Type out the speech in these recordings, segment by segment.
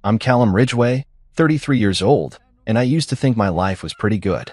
I'm Callum Ridgway, 33 years old, and I used to think my life was pretty good.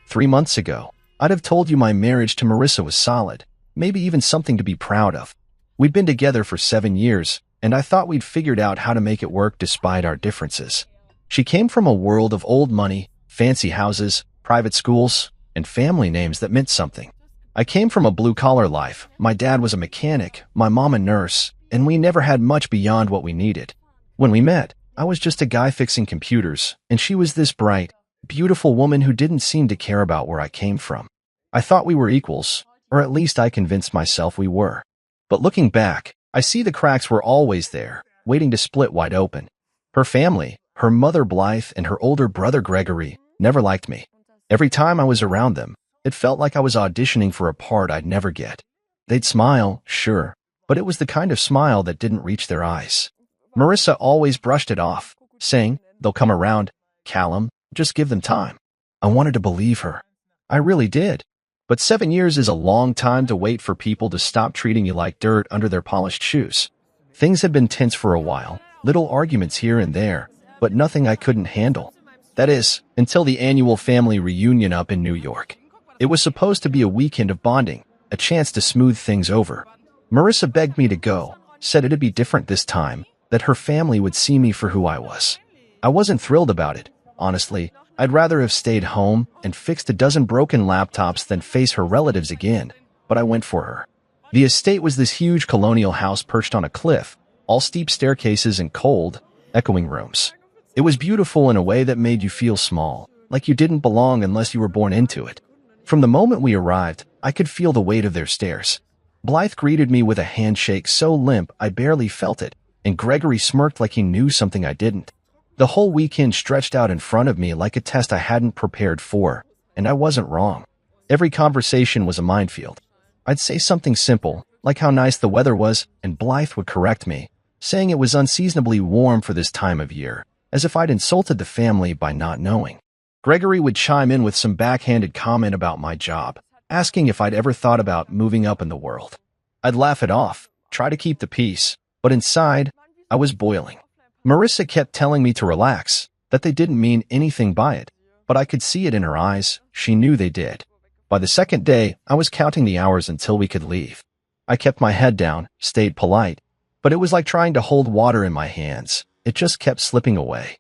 3 months ago, I'd have told you my marriage to Marissa was solid, maybe even something to be proud of. We'd been together for 7 years, and I thought we'd figured out how to make it work despite our differences. She came from a world of old money, fancy houses, private schools, and family names that meant something. I came from a blue-collar life. My dad was a mechanic, my mom a nurse, and we never had much beyond what we needed. When we met, I was just a guy fixing computers, and she was this bright, beautiful woman who didn't seem to care about where I came from. I thought we were equals, or at least I convinced myself we were. But looking back, I see the cracks were always there, waiting to split wide open. Her family, her mother Blythe and her older brother Gregory, never liked me. Every time I was around them, it felt like I was auditioning for a part I'd never get. They'd smile, sure, but it was the kind of smile that didn't reach their eyes. Marissa always brushed it off, saying, "They'll come around, Callum, just give them time." I wanted to believe her. I really did. But 7 years is a long time to wait for people to stop treating you like dirt under their polished shoes. Things had been tense for a while, little arguments here and there, but nothing I couldn't handle. That is, until the annual family reunion up in New York. It was supposed to be a weekend of bonding, a chance to smooth things over. Marissa begged me to go, said it'd be different this time, that her family would see me for who I was. I wasn't thrilled about it, honestly. I'd rather have stayed home and fixed a dozen broken laptops than face her relatives again, but I went for her. The estate was this huge colonial house perched on a cliff, all steep staircases and cold, echoing rooms. It was beautiful in a way that made you feel small, like you didn't belong unless you were born into it. From the moment we arrived, I could feel the weight of their stares. Blythe greeted me with a handshake so limp I barely felt it, and Gregory smirked like he knew something I didn't. The whole weekend stretched out in front of me like a test I hadn't prepared for, and I wasn't wrong. Every conversation was a minefield. I'd say something simple, like how nice the weather was, and Blythe would correct me, saying it was unseasonably warm for this time of year, as if I'd insulted the family by not knowing. Gregory would chime in with some backhanded comment about my job, asking if I'd ever thought about moving up in the world. I'd laugh it off, try to keep the peace, but inside, I was boiling. Marissa kept telling me to relax, that they didn't mean anything by it, but I could see it in her eyes. She knew they did. By the second day, I was counting the hours until we could leave. I kept my head down, stayed polite, but it was like trying to hold water in my hands. It just kept slipping away.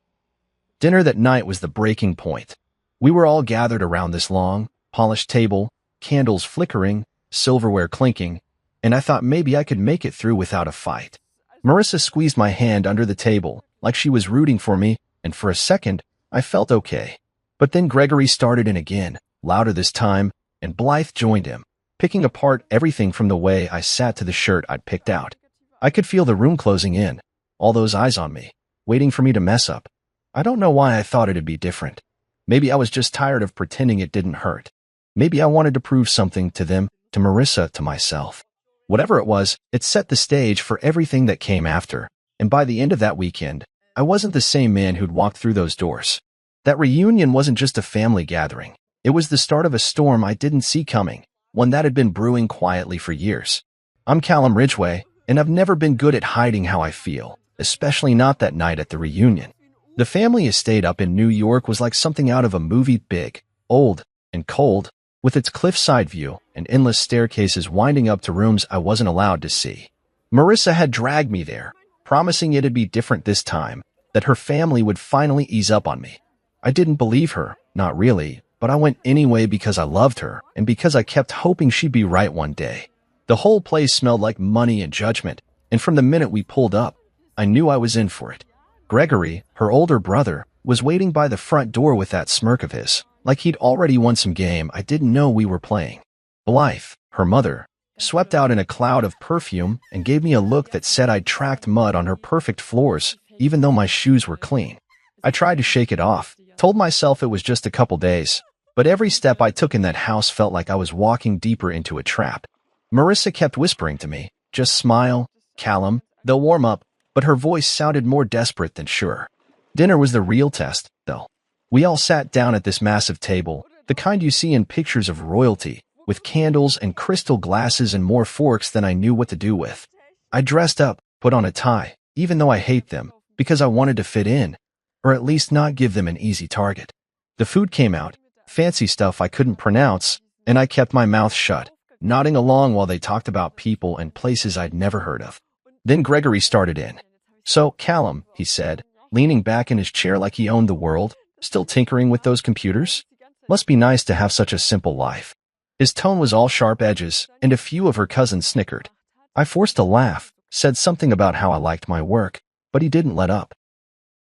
Dinner that night was the breaking point. We were all gathered around this long, polished table, candles flickering, silverware clinking, and I thought maybe I could make it through without a fight. Marissa squeezed my hand under the table, like she was rooting for me, and for a second, I felt okay. But then Gregory started in again, louder this time, and Blythe joined him, picking apart everything from the way I sat to the shirt I'd picked out. I could feel the room closing in, all those eyes on me, waiting for me to mess up. I don't know why I thought it'd be different. Maybe I was just tired of pretending it didn't hurt. Maybe I wanted to prove something to them, to Marissa, to myself. Whatever it was, it set the stage for everything that came after, and by the end of that weekend, I wasn't the same man who'd walked through those doors. That reunion wasn't just a family gathering. It was the start of a storm I didn't see coming, one that had been brewing quietly for years. I'm Callum Ridgway, and I've never been good at hiding how I feel, especially not that night at the reunion. The family estate up in New York was like something out of a movie, big, old, and cold, with its cliffside view and endless staircases winding up to rooms I wasn't allowed to see. Marissa had dragged me there, promising it'd be different this time, that her family would finally ease up on me. I didn't believe her, not really, but I went anyway because I loved her and because I kept hoping she'd be right one day. The whole place smelled like money and judgment, and from the minute we pulled up, I knew I was in for it. Gregory, her older brother, was waiting by the front door with that smirk of his, like he'd already won some game I didn't know we were playing. Blythe, her mother, swept out in a cloud of perfume and gave me a look that said I'd tracked mud on her perfect floors, even though my shoes were clean. I tried to shake it off, told myself it was just a couple days, but every step I took in that house felt like I was walking deeper into a trap. Marissa kept whispering to me, "Just smile, Callum, they'll warm up," but her voice sounded more desperate than sure. Dinner was the real test, though. We all sat down at this massive table, the kind you see in pictures of royalty, with candles and crystal glasses and more forks than I knew what to do with. I dressed up, put on a tie, even though I hate them, because I wanted to fit in, or at least not give them an easy target. The food came out, fancy stuff I couldn't pronounce, and I kept my mouth shut, nodding along while they talked about people and places I'd never heard of. Then Gregory started in. "So, Callum," he said, leaning back in his chair like he owned the world, "still tinkering with those computers? Must be nice to have such a simple life." His tone was all sharp edges, and a few of her cousins snickered. I forced a laugh, said something about how I liked my work, but he didn't let up.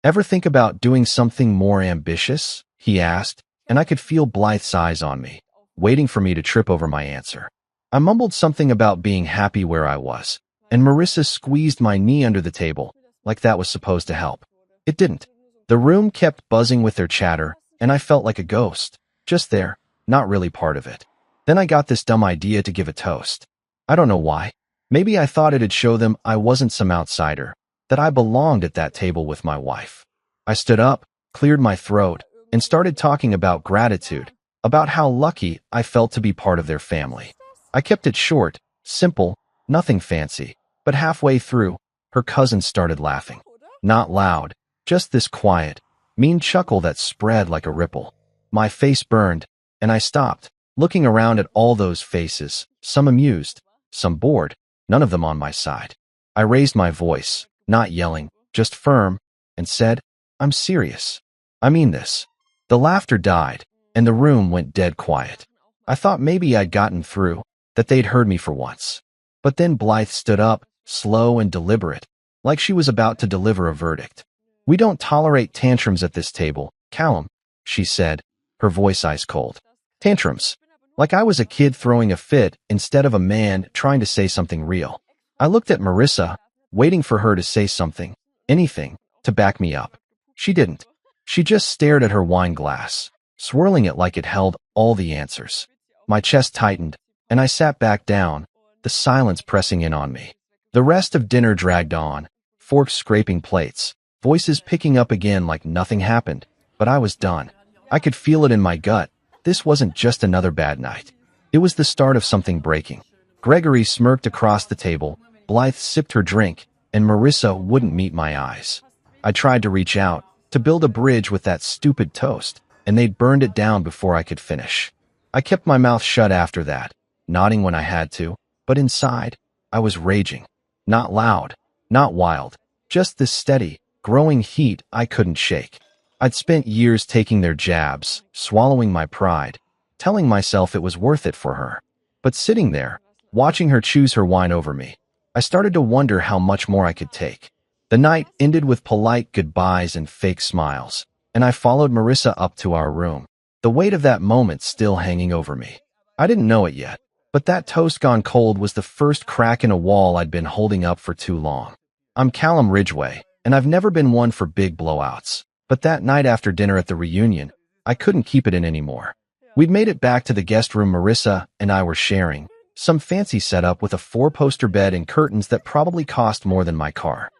"Ever think about doing something more ambitious?" he asked, and I could feel Blythe's eyes on me, waiting for me to trip over my answer. I mumbled something about being happy where I was, and Marissa squeezed my knee under the table, like that was supposed to help. It didn't. The room kept buzzing with their chatter, and I felt like a ghost, just there, not really part of it. Then I got this dumb idea to give a toast. I don't know why. Maybe I thought it'd show them I wasn't some outsider, that I belonged at that table with my wife. I stood up, cleared my throat, and started talking about gratitude, about how lucky I felt to be part of their family. I kept it short, simple, nothing fancy, but halfway through, her cousins started laughing. Not loud, just this quiet, mean chuckle that spread like a ripple. My face burned, and I stopped, looking around at all those faces, some amused, some bored, none of them on my side. I raised my voice, not yelling, just firm, and said, "I'm serious. I mean this." The laughter died, and the room went dead quiet. I thought maybe I'd gotten through, that they'd heard me for once. But then Blythe stood up, slow and deliberate, like she was about to deliver a verdict. "We don't tolerate tantrums at this table, Callum," she said, her voice ice cold. Tantrums. Like I was a kid throwing a fit instead of a man trying to say something real. I looked at Marissa, waiting for her to say something, anything, to back me up. She didn't. She just stared at her wine glass, swirling it like it held all the answers. My chest tightened, and I sat back down, the silence pressing in on me. The rest of dinner dragged on, forks scraping plates, voices picking up again like nothing happened, but I was done. I could feel it in my gut. This wasn't just another bad night. It was the start of something breaking. Gregory smirked across the table, Blythe sipped her drink, and Marissa wouldn't meet my eyes. I tried to reach out, to build a bridge with that stupid toast, and they'd burned it down before I could finish. I kept my mouth shut after that, nodding when I had to, but inside, I was raging. Not loud, not wild, just this steady, growing heat I couldn't shake. I'd spent years taking their jabs, swallowing my pride, telling myself it was worth it for her. But sitting there, watching her choose her wine over me, I started to wonder how much more I could take. The night ended with polite goodbyes and fake smiles, and I followed Marissa up to our room, the weight of that moment still hanging over me. I didn't know it yet, but that toast gone cold was the first crack in a wall I'd been holding up for too long. I'm Callum Ridgway, and I've never been one for big blowouts. But that night after dinner at the reunion, I couldn't keep it in anymore. We'd made it back to the guest room Marissa and I were sharing, some fancy setup with a 4-poster bed and curtains that probably cost more than my car.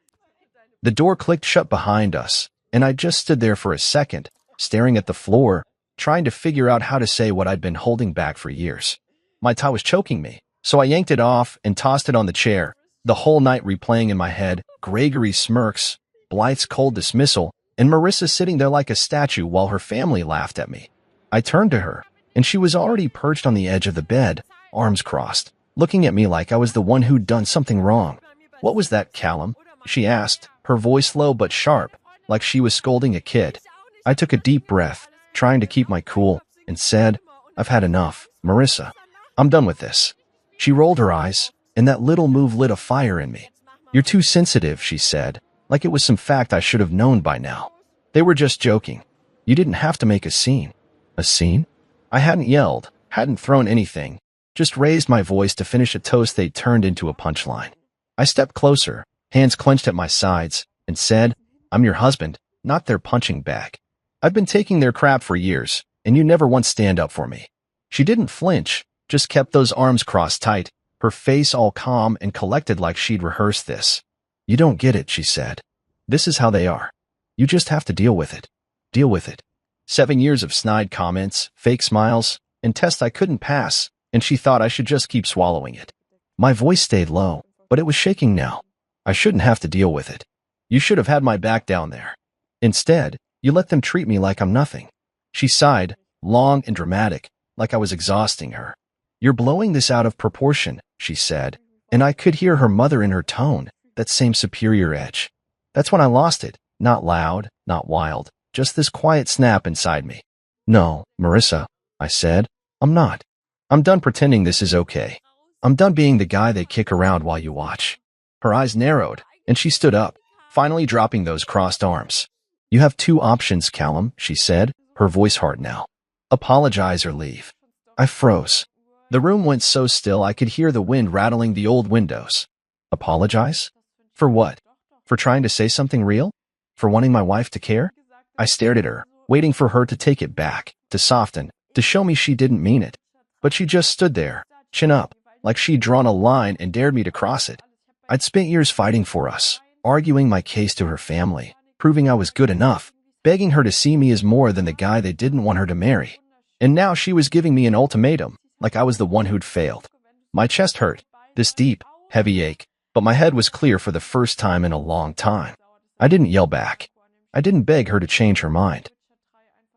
The door clicked shut behind us, and I just stood there for a second, staring at the floor, trying to figure out how to say what I'd been holding back for years. My tie was choking me, so I yanked it off and tossed it on the chair, the whole night replaying in my head Gregory's smirks, Blythe's cold dismissal, and Marissa sitting there like a statue while her family laughed at me. I turned to her, and she was already perched on the edge of the bed, arms crossed, looking at me like I was the one who'd done something wrong. "What was that, Callum?" she asked, her voice low but sharp, like she was scolding a kid. I took a deep breath, trying to keep my cool, and said, "I've had enough, Marissa. I'm done with this." She rolled her eyes, and that little move lit a fire in me. "You're too sensitive," she said, like it was some fact I should have known by now. "They were just joking. You didn't have to make a scene." A scene? I hadn't yelled, hadn't thrown anything, just raised my voice to finish a toast they'd turned into a punchline. I stepped closer, hands clenched at my sides, and said, "I'm your husband, not their punching bag. I've been taking their crap for years, and you never once stand up for me." She didn't flinch, just kept those arms crossed tight, her face all calm and collected like she'd rehearsed this. "You don't get it," she said. "This is how they are. You just have to deal with it. Deal with it." 7 years of snide comments, fake smiles, and tests I couldn't pass, and she thought I should just keep swallowing it. My voice stayed low, but it was shaking now. "I shouldn't have to deal with it. You should have had my back down there. Instead, you let them treat me like I'm nothing." She sighed, long and dramatic, like I was exhausting her. "You're blowing this out of proportion," she said, and I could hear her mother in her tone, that same superior edge. That's when I lost it, not loud, not wild, just this quiet snap inside me. "No, Marissa," I said, "I'm not. I'm done pretending this is okay. I'm done being the guy they kick around while you watch." Her eyes narrowed, and she stood up, finally dropping those crossed arms. "You have two options, Callum," she said, her voice hard now. "Apologize or leave." I froze. The room went so still I could hear the wind rattling the old windows. Apologize? For what? For trying to say something real? For wanting my wife to care? I stared at her, waiting for her to take it back, to soften, to show me she didn't mean it. But she just stood there, chin up, like she'd drawn a line and dared me to cross it. I'd spent years fighting for us, arguing my case to her family, proving I was good enough, begging her to see me as more than the guy they didn't want her to marry. And now she was giving me an ultimatum, like I was the one who'd failed. My chest hurt, this deep, heavy ache, but my head was clear for the first time in a long time. I didn't yell back. I didn't beg her to change her mind.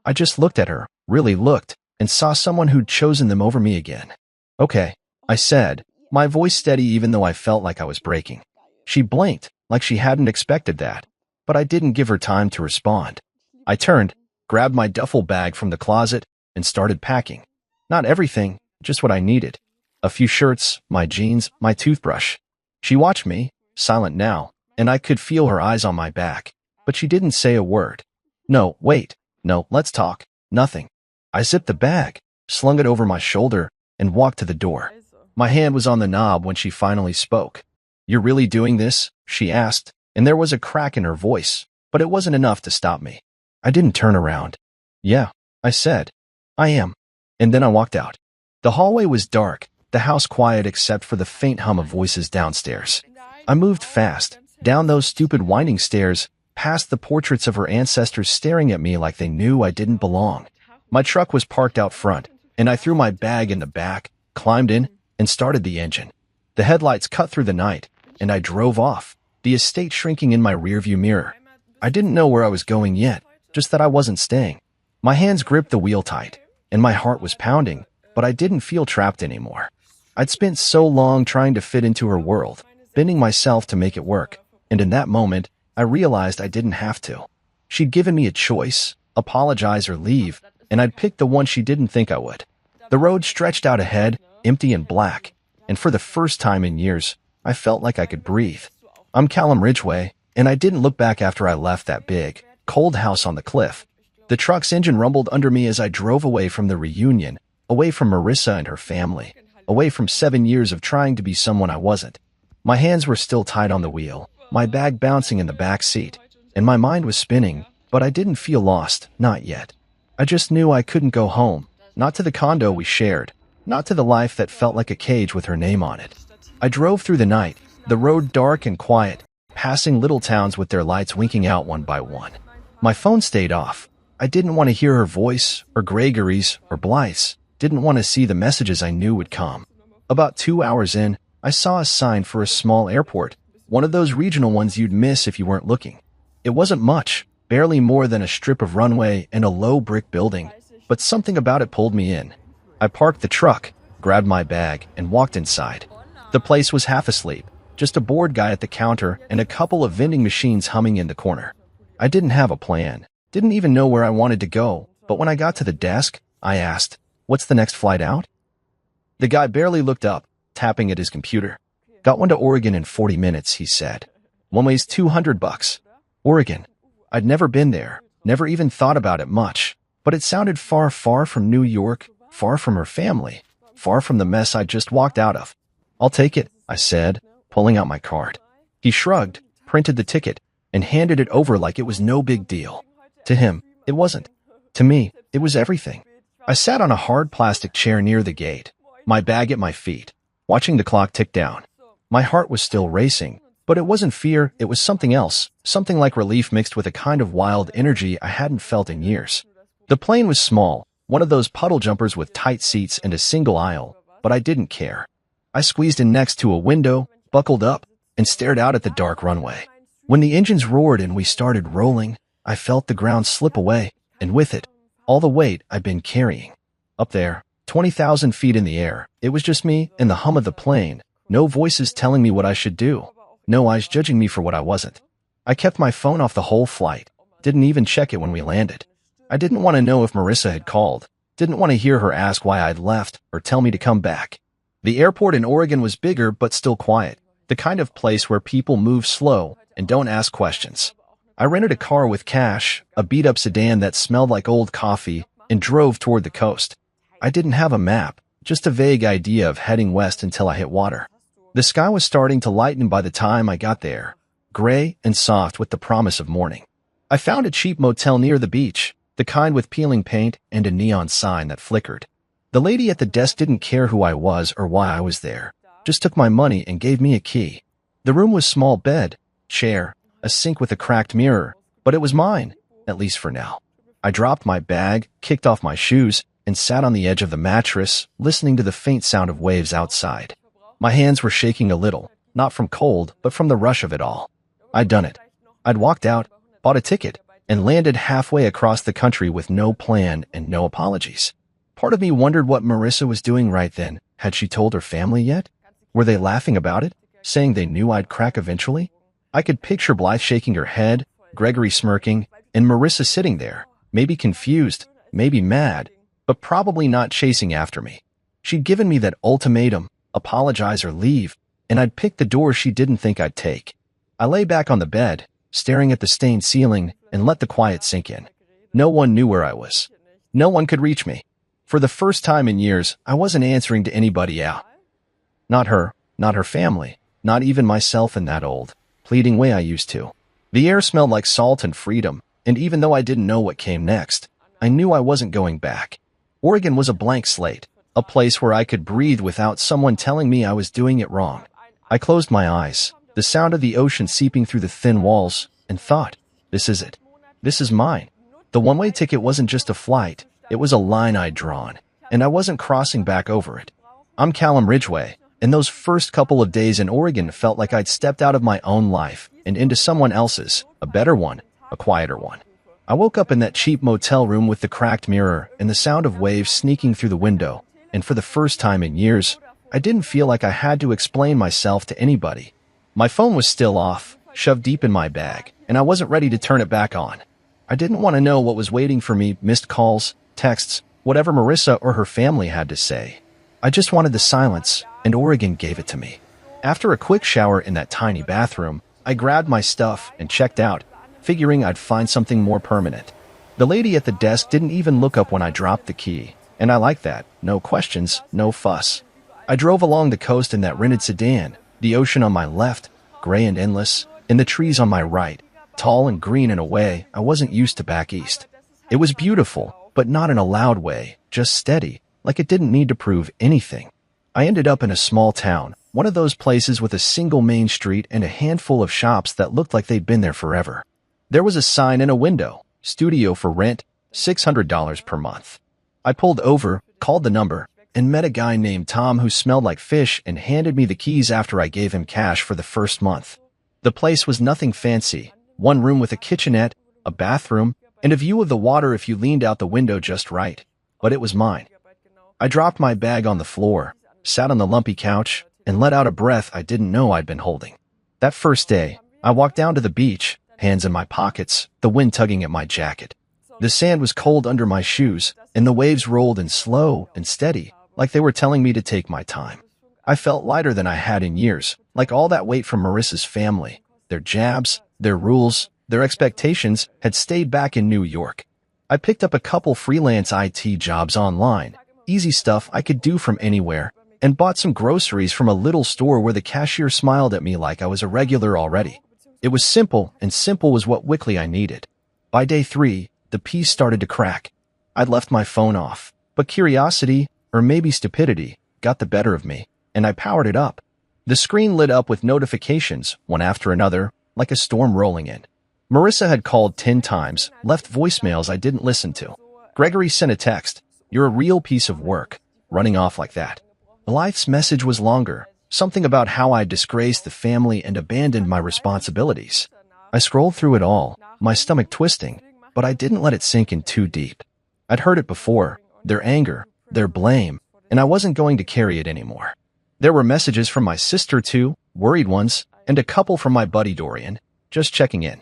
I just looked at her, really looked, and saw someone who'd chosen them over me again. "Okay," I said, my voice steady even though I felt like I was breaking. She blinked, like she hadn't expected that, but I didn't give her time to respond. I turned, grabbed my duffel bag from the closet, and started packing. Not everything, just what I needed. A few shirts, my jeans, my toothbrush. She watched me, silent now, and I could feel her eyes on my back, but she didn't say a word. "No, wait. No, let's talk." Nothing. I zipped the bag, slung it over my shoulder, and walked to the door. My hand was on the knob when she finally spoke. "You're really doing this?" she asked, and there was a crack in her voice, but it wasn't enough to stop me. I didn't turn around. "Yeah," I said. "I am." And then I walked out. The hallway was dark, the house quiet except for the faint hum of voices downstairs. I moved fast, down those stupid winding stairs, past the portraits of her ancestors staring at me like they knew I didn't belong. My truck was parked out front, and I threw my bag in the back, climbed in, and started the engine. The headlights cut through the night, and I drove off, the estate shrinking in my rearview mirror. I didn't know where I was going yet, just that I wasn't staying. My hands gripped the wheel tight, and my heart was pounding, but I didn't feel trapped anymore. I'd spent so long trying to fit into her world, bending myself to make it work, and in that moment, I realized I didn't have to. She'd given me a choice, apologize or leave, and I'd picked the one she didn't think I would. The road stretched out ahead, empty and black, and for the first time in years, I felt like I could breathe. I'm Callum Ridgway, and I didn't look back after I left that big, cold house on the cliff. The truck's engine rumbled under me as I drove away from the reunion, away from Marissa and her family, away from 7 years of trying to be someone I wasn't. My hands were still tied on the wheel, my bag bouncing in the back seat, and my mind was spinning, but I didn't feel lost, not yet. I just knew I couldn't go home, not to the condo we shared, not to the life that felt like a cage with her name on it. I drove through the night, the road dark and quiet, passing little towns with their lights winking out one by one. My phone stayed off. I didn't want to hear her voice, or Gregory's, or Blythe's, didn't want to see the messages I knew would come. About 2 hours in, I saw a sign for a small airport, one of those regional ones you'd miss if you weren't looking. It wasn't much, barely more than a strip of runway and a low brick building, but something about it pulled me in. I parked the truck, grabbed my bag, and walked inside. The place was half asleep, just a bored guy at the counter and a couple of vending machines humming in the corner. I didn't have a plan, didn't even know where I wanted to go, but when I got to the desk, I asked, "What's the next flight out?" The guy barely looked up, tapping at his computer. "Got one to Oregon in 40 minutes, he said. One way's $200. Oregon. I'd never been there, never even thought about it much, but it sounded far, far from New York, far from her family, far from the mess I'd just walked out of. "I'll take it," I said, pulling out my card. He shrugged, printed the ticket, and handed it over like it was no big deal. To him, it wasn't. To me, it was everything. I sat on a hard plastic chair near the gate, my bag at my feet, watching the clock tick down. My heart was still racing, but it wasn't fear, it was something else, something like relief mixed with a kind of wild energy I hadn't felt in years. The plane was small, one of those puddle jumpers with tight seats and a single aisle, but I didn't care. I squeezed in next to a window, buckled up, and stared out at the dark runway. When the engines roared and we started rolling, I felt the ground slip away, and with it, all the weight I'd been carrying. Up there, 20,000 feet in the air, it was just me and the hum of the plane, no voices telling me what I should do, no eyes judging me for what I wasn't. I kept my phone off the whole flight, didn't even check it when we landed. I didn't want to know if Marissa had called, didn't want to hear her ask why I'd left or tell me to come back. The airport in Oregon was bigger but still quiet, the kind of place where people move slow and don't ask questions. I rented a car with cash, a beat-up sedan that smelled like old coffee, and drove toward the coast. I didn't have a map, just a vague idea of heading west until I hit water. The sky was starting to lighten by the time I got there, gray and soft with the promise of morning. I found a cheap motel near the beach, the kind with peeling paint and a neon sign that flickered. The lady at the desk didn't care who I was or why I was there, just took my money and gave me a key. The room was small bed, chair, a sink with a cracked mirror, but it was mine, at least for now. I dropped my bag, kicked off my shoes, and sat on the edge of the mattress, listening to the faint sound of waves outside. My hands were shaking a little, not from cold, but from the rush of it all. I'd done it. I'd walked out, bought a ticket, and landed halfway across the country with no plan and no apologies. Part of me wondered what Marissa was doing right then. Had she told her family yet? Were they laughing about it, saying they knew I'd crack eventually? I could picture Blythe shaking her head, Gregory smirking, and Marissa sitting there, maybe confused, maybe mad, but probably not chasing after me. She'd given me that ultimatum, apologize or leave, and I'd picked the door she didn't think I'd take. I lay back on the bed, staring at the stained ceiling, and let the quiet sink in. No one knew where I was. No one could reach me. For the first time in years, I wasn't answering to anybody out. Not her family, not even myself in that old, pleading way I used to. The air smelled like salt and freedom, and even though I didn't know what came next, I knew I wasn't going back. Oregon was a blank slate, a place where I could breathe without someone telling me I was doing it wrong. I closed my eyes, the sound of the ocean seeping through the thin walls, and thought, this is it. This is mine. The one-way ticket wasn't just a flight, it was a line I'd drawn, and I wasn't crossing back over it. I'm Callum Ridgway, and those first couple of days in Oregon felt like I'd stepped out of my own life and into someone else's, a better one, a quieter one. I woke up in that cheap motel room with the cracked mirror and the sound of waves sneaking through the window, and for the first time in years, I didn't feel like I had to explain myself to anybody. My phone was still off, shoved deep in my bag, and I wasn't ready to turn it back on. I didn't want to know what was waiting for me, missed calls, texts, whatever Marissa or her family had to say. I just wanted the silence, and Oregon gave it to me. After a quick shower in that tiny bathroom, I grabbed my stuff and checked out, figuring I'd find something more permanent. The lady at the desk didn't even look up when I dropped the key, and I liked that. No questions, no fuss. I drove along the coast in that rented sedan, the ocean on my left, gray and endless, and the trees on my right, tall and green in a way I wasn't used to back east. It was beautiful, but not in a loud way, just steady, like it didn't need to prove anything. I ended up in a small town, one of those places with a single main street and a handful of shops that looked like they'd been there forever. There was a sign in a window, studio for rent, $600 per month. I pulled over, called the number, and met a guy named Tom who smelled like fish and handed me the keys after I gave him cash for the first month. The place was nothing fancy, one room with a kitchenette, a bathroom, and a view of the water if you leaned out the window just right, but it was mine. I dropped my bag on the floor, sat on the lumpy couch, and let out a breath I didn't know I'd been holding. That first day, I walked down to the beach, hands in my pockets, the wind tugging at my jacket. The sand was cold under my shoes, and the waves rolled in slow and steady, like they were telling me to take my time. I felt lighter than I had in years, like all that weight from Marissa's family, their jabs, their rules, their expectations had stayed back in New York. I picked up a couple freelance IT jobs online, easy stuff I could do from anywhere, and bought some groceries from a little store where the cashier smiled at me like I was a regular already. It was simple, and simple was what quickly I needed. By day 3, the piece started to crack. I'd left my phone off, but curiosity, or maybe stupidity, got the better of me, and I powered it up. The screen lit up with notifications, one after another, like a storm rolling in. Marissa had called 10 times, left voicemails I didn't listen to. Gregory sent a text, "You're a real piece of work," running off like that. Blythe's message was longer, something about how I disgraced the family and abandoned my responsibilities. I scrolled through it all, my stomach twisting, but I didn't let it sink in too deep. I'd heard it before, their anger, their blame, and I wasn't going to carry it anymore. There were messages from my sister too, worried ones, and a couple from my buddy Dorian, just checking in.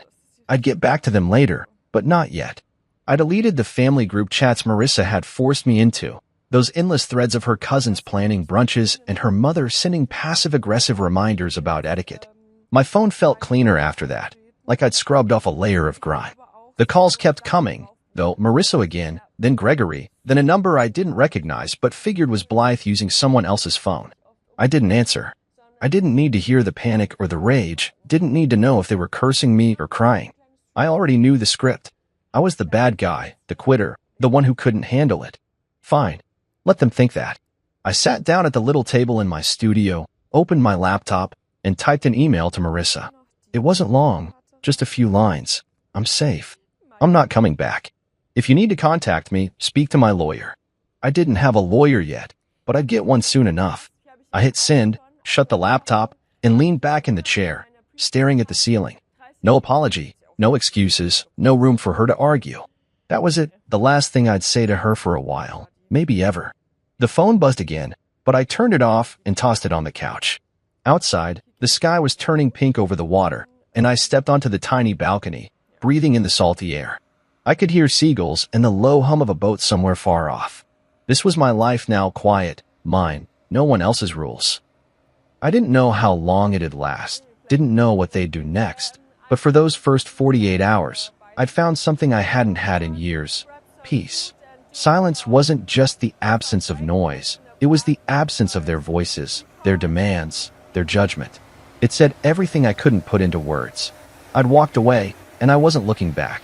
I'd get back to them later, but not yet. I deleted the family group chats Marissa had forced me into, those endless threads of her cousins planning brunches and her mother sending passive-aggressive reminders about etiquette. My phone felt cleaner after that, like I'd scrubbed off a layer of grime. The calls kept coming, though, Marissa again, then Gregory, then a number I didn't recognize but figured was Blythe using someone else's phone. I didn't answer. I didn't need to hear the panic or the rage, didn't need to know if they were cursing me or crying. I already knew the script. I was the bad guy, the quitter, the one who couldn't handle it. Fine. Let them think that. I sat down at the little table in my studio, opened my laptop, and typed an email to Marissa. It wasn't long, just a few lines. I'm safe. I'm not coming back. If you need to contact me, speak to my lawyer. I didn't have a lawyer yet, but I'd get one soon enough. I hit send, shut the laptop, and leaned back in the chair, staring at the ceiling. No apology, no excuses, no room for her to argue. That was it, the last thing I'd say to her for a while, maybe ever. The phone buzzed again, but I turned it off and tossed it on the couch. Outside, the sky was turning pink over the water, and I stepped onto the tiny balcony, breathing in the salty air. I could hear seagulls and the low hum of a boat somewhere far off. This was my life now, quiet, mine, no one else's rules. I didn't know how long it'd last, didn't know what they'd do next, but for those first 48 hours, I'd found something I hadn't had in years: peace. Silence wasn't just the absence of noise, it was the absence of their voices, their demands, their judgment. It said everything I couldn't put into words. I'd walked away, and I wasn't looking back.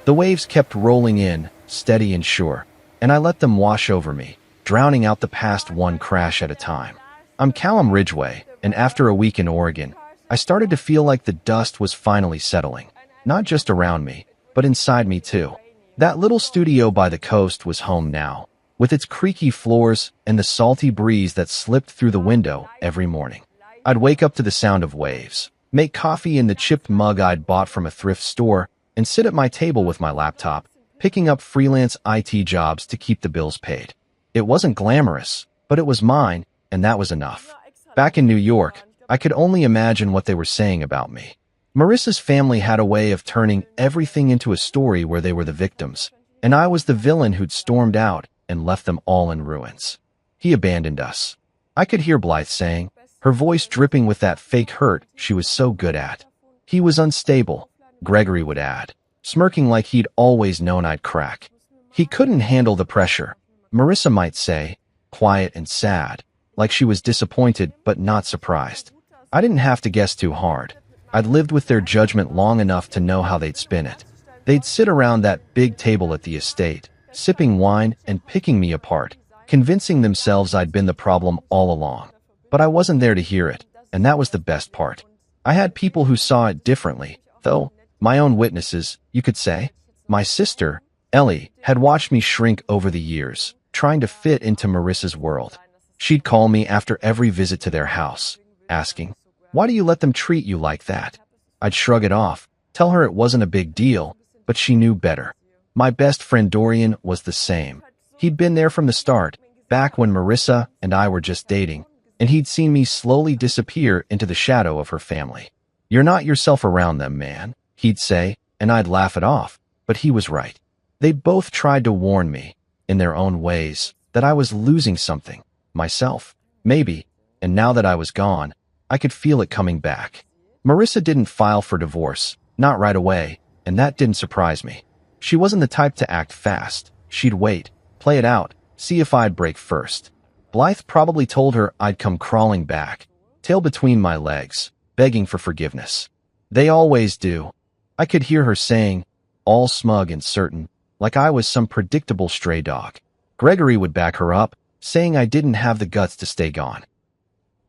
The waves kept rolling in, steady and sure, and I let them wash over me, drowning out the past one crash at a time. I'm Callum Ridgway, and after a week in Oregon, I started to feel like the dust was finally settling, not just around me, but inside me too. That little studio by the coast was home now, with its creaky floors and the salty breeze that slipped through the window every morning. I'd wake up to the sound of waves, make coffee in the chipped mug I'd bought from a thrift store, and sit at my table with my laptop, picking up freelance IT jobs to keep the bills paid. It wasn't glamorous, but it was mine, and that was enough. Back in New York, I could only imagine what they were saying about me. Marissa's family had a way of turning everything into a story where they were the victims, and I was the villain who'd stormed out and left them all in ruins. He abandoned us. I could hear Blythe saying, her voice dripping with that fake hurt she was so good at. He was unstable, Gregory would add, smirking like he'd always known I'd crack. He couldn't handle the pressure, Marissa might say, quiet and sad, like she was disappointed but not surprised. I didn't have to guess too hard. I'd lived with their judgment long enough to know how they'd spin it. They'd sit around that big table at the estate, sipping wine and picking me apart, convincing themselves I'd been the problem all along. But I wasn't there to hear it, and that was the best part. I had people who saw it differently, though, my own witnesses, you could say. My sister, Ellie, had watched me shrink over the years, trying to fit into Marissa's world. She'd call me after every visit to their house, asking, "Why do you let them treat you like that?" I'd shrug it off, tell her it wasn't a big deal, but she knew better. My best friend Dorian was the same. He'd been there from the start, back when Marissa and I were just dating, and he'd seen me slowly disappear into the shadow of her family. "You're not yourself around them, man," he'd say, and I'd laugh it off, but he was right. They'd both tried to warn me, in their own ways, that I was losing something, myself, maybe, and now that I was gone, I could feel it coming back. Marissa didn't file for divorce, not right away, and that didn't surprise me. She wasn't the type to act fast. She'd wait, play it out, see if I'd break first. Blythe probably told her I'd come crawling back, tail between my legs, begging for forgiveness. They always do. I could hear her saying, all smug and certain, like I was some predictable stray dog. Gregory would back her up, saying I didn't have the guts to stay gone.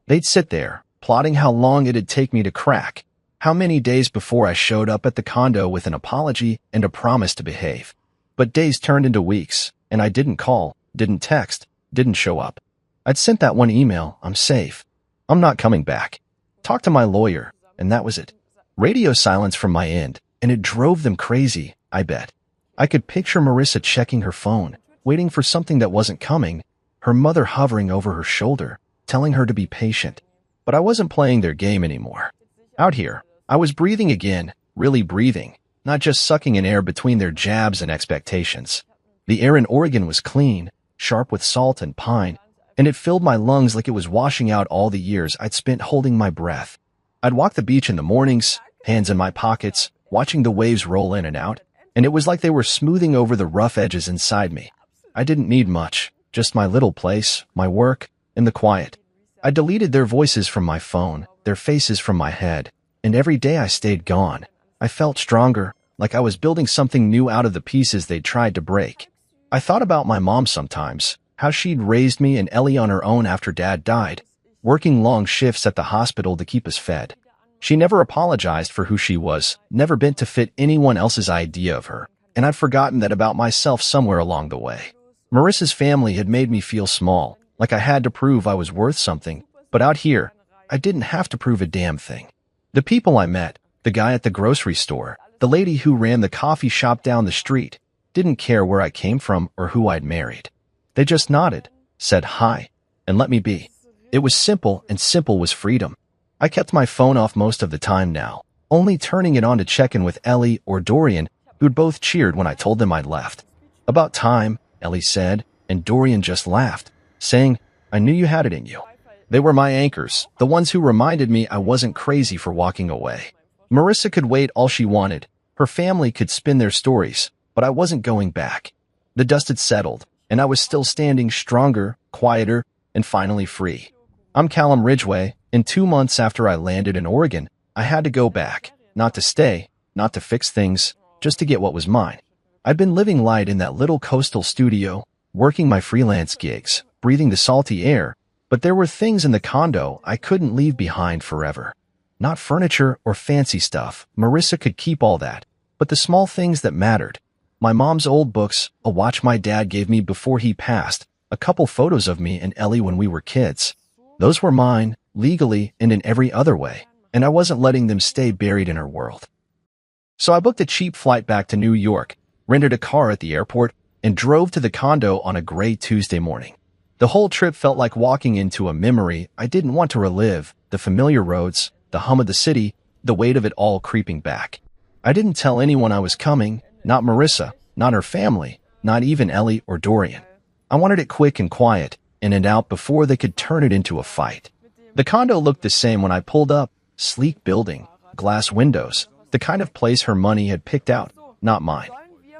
They'd sit there, plotting how long it'd take me to crack, how many days before I showed up at the condo with an apology and a promise to behave. But days turned into weeks, and I didn't call, didn't text, didn't show up. I'd sent that one email, "I'm safe. I'm not coming back. Talk to my lawyer," and that was it. Radio silence from my end, and it drove them crazy, I bet. I could picture Marissa checking her phone, waiting for something that wasn't coming, her mother hovering over her shoulder, telling her to be patient. But I wasn't playing their game anymore. Out here, I was breathing again, really breathing, not just sucking in air between their jabs and expectations. The air in Oregon was clean, sharp with salt and pine, and it filled my lungs like it was washing out all the years I'd spent holding my breath. I'd walk the beach in the mornings, hands in my pockets, watching the waves roll in and out, and it was like they were smoothing over the rough edges inside me. I didn't need much, just my little place, my work, and the quiet. I deleted their voices from my phone, their faces from my head, and every day I stayed gone, I felt stronger, like I was building something new out of the pieces they'd tried to break. I thought about my mom sometimes, how she'd raised me and Ellie on her own after Dad died, working long shifts at the hospital to keep us fed. She never apologized for who she was, never bent to fit anyone else's idea of her, and I'd forgotten that about myself somewhere along the way. Marissa's family had made me feel small, like I had to prove I was worth something, but out here, I didn't have to prove a damn thing. The people I met, the guy at the grocery store, the lady who ran the coffee shop down the street, didn't care where I came from or who I'd married. They just nodded, said hi, and let me be. It was simple, and simple was freedom. I kept my phone off most of the time now, only turning it on to check in with Ellie or Dorian, who'd both cheered when I told them I'd left. About time, Ellie said, and Dorian just laughed, saying, I knew you had it in you. They were my anchors, the ones who reminded me I wasn't crazy for walking away. Marissa could wait all she wanted. Her family could spin their stories, but I wasn't going back. The dust had settled, and I was still standing stronger, quieter, and finally free. I'm Callum Ridgway, and 2 months after I landed in Oregon, I had to go back, not to stay, not to fix things, just to get what was mine. I'd been living light in that little coastal studio, working my freelance gigs, breathing the salty air, but there were things in the condo I couldn't leave behind forever. Not furniture or fancy stuff, Marissa could keep all that, but the small things that mattered. My mom's old books, a watch my dad gave me before he passed, a couple photos of me and Ellie when we were kids. Those were mine, legally and in every other way, and I wasn't letting them stay buried in her world. So I booked a cheap flight back to New York, rented a car at the airport, and drove to the condo on a gray Tuesday morning. The whole trip felt like walking into a memory I didn't want to relive, the familiar roads, the hum of the city, the weight of it all creeping back. I didn't tell anyone I was coming, not Marissa, not her family, not even Ellie or Dorian. I wanted it quick and quiet, in and out before they could turn it into a fight. The condo looked the same when I pulled up, sleek building, glass windows, the kind of place her money had picked out, not mine.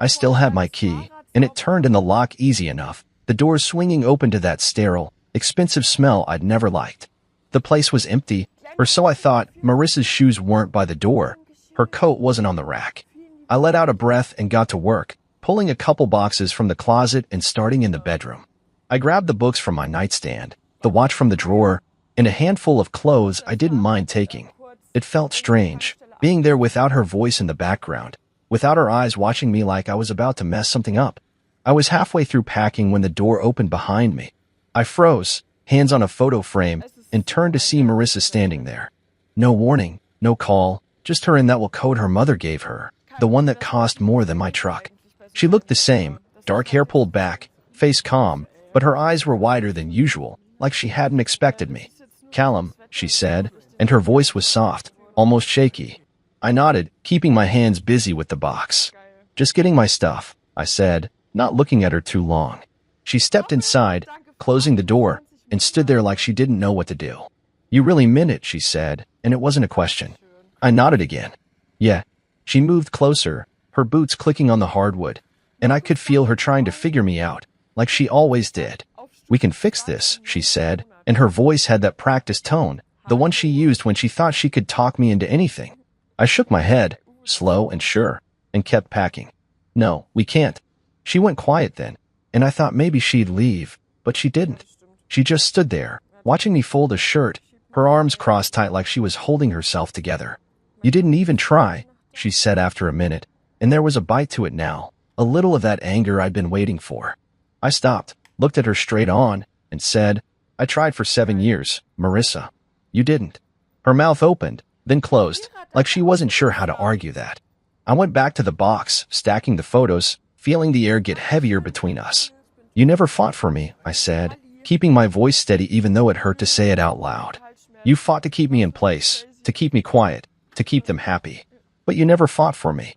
I still had my key, and it turned in the lock easy enough, the doors swinging open to that sterile, expensive smell I'd never liked. The place was empty, or so I thought. Marissa's shoes weren't by the door. Her coat wasn't on the rack. I let out a breath and got to work, pulling a couple boxes from the closet and starting in the bedroom. I grabbed the books from my nightstand, the watch from the drawer, and a handful of clothes I didn't mind taking. It felt strange, being there without her voice in the background, without her eyes watching me like I was about to mess something up. I was halfway through packing when the door opened behind me. I froze, hands on a photo frame, and turned to see Marissa standing there. No warning, no call, just her in that little coat her mother gave her, the one that cost more than my truck. She looked the same, dark hair pulled back, face calm, but her eyes were wider than usual, like she hadn't expected me. Callum, she said, and her voice was soft, almost shaky. I nodded, keeping my hands busy with the box. Just getting my stuff, I said, not looking at her too long. She stepped inside, closing the door, and stood there like she didn't know what to do. You really meant it, she said, and it wasn't a question. I nodded again. Yeah. She moved closer, her boots clicking on the hardwood, and I could feel her trying to figure me out, like she always did. We can fix this, she said, and her voice had that practiced tone, the one she used when she thought she could talk me into anything. I shook my head, slow and sure, and kept packing. No, we can't. She went quiet then, and I thought maybe she'd leave, but she didn't. She just stood there, watching me fold a shirt, her arms crossed tight like she was holding herself together. You didn't even try, she said after a minute, and there was a bite to it now, a little of that anger I'd been waiting for. I stopped, looked at her straight on, and said, I tried for 7 years, Marissa. You didn't. Her mouth opened, then closed, like she wasn't sure how to argue that. I went back to the box, stacking the photos, feeling the air get heavier between us. You never fought for me, I said, keeping my voice steady even though it hurt to say it out loud. You fought to keep me in place, to keep me quiet, to keep them happy. But you never fought for me.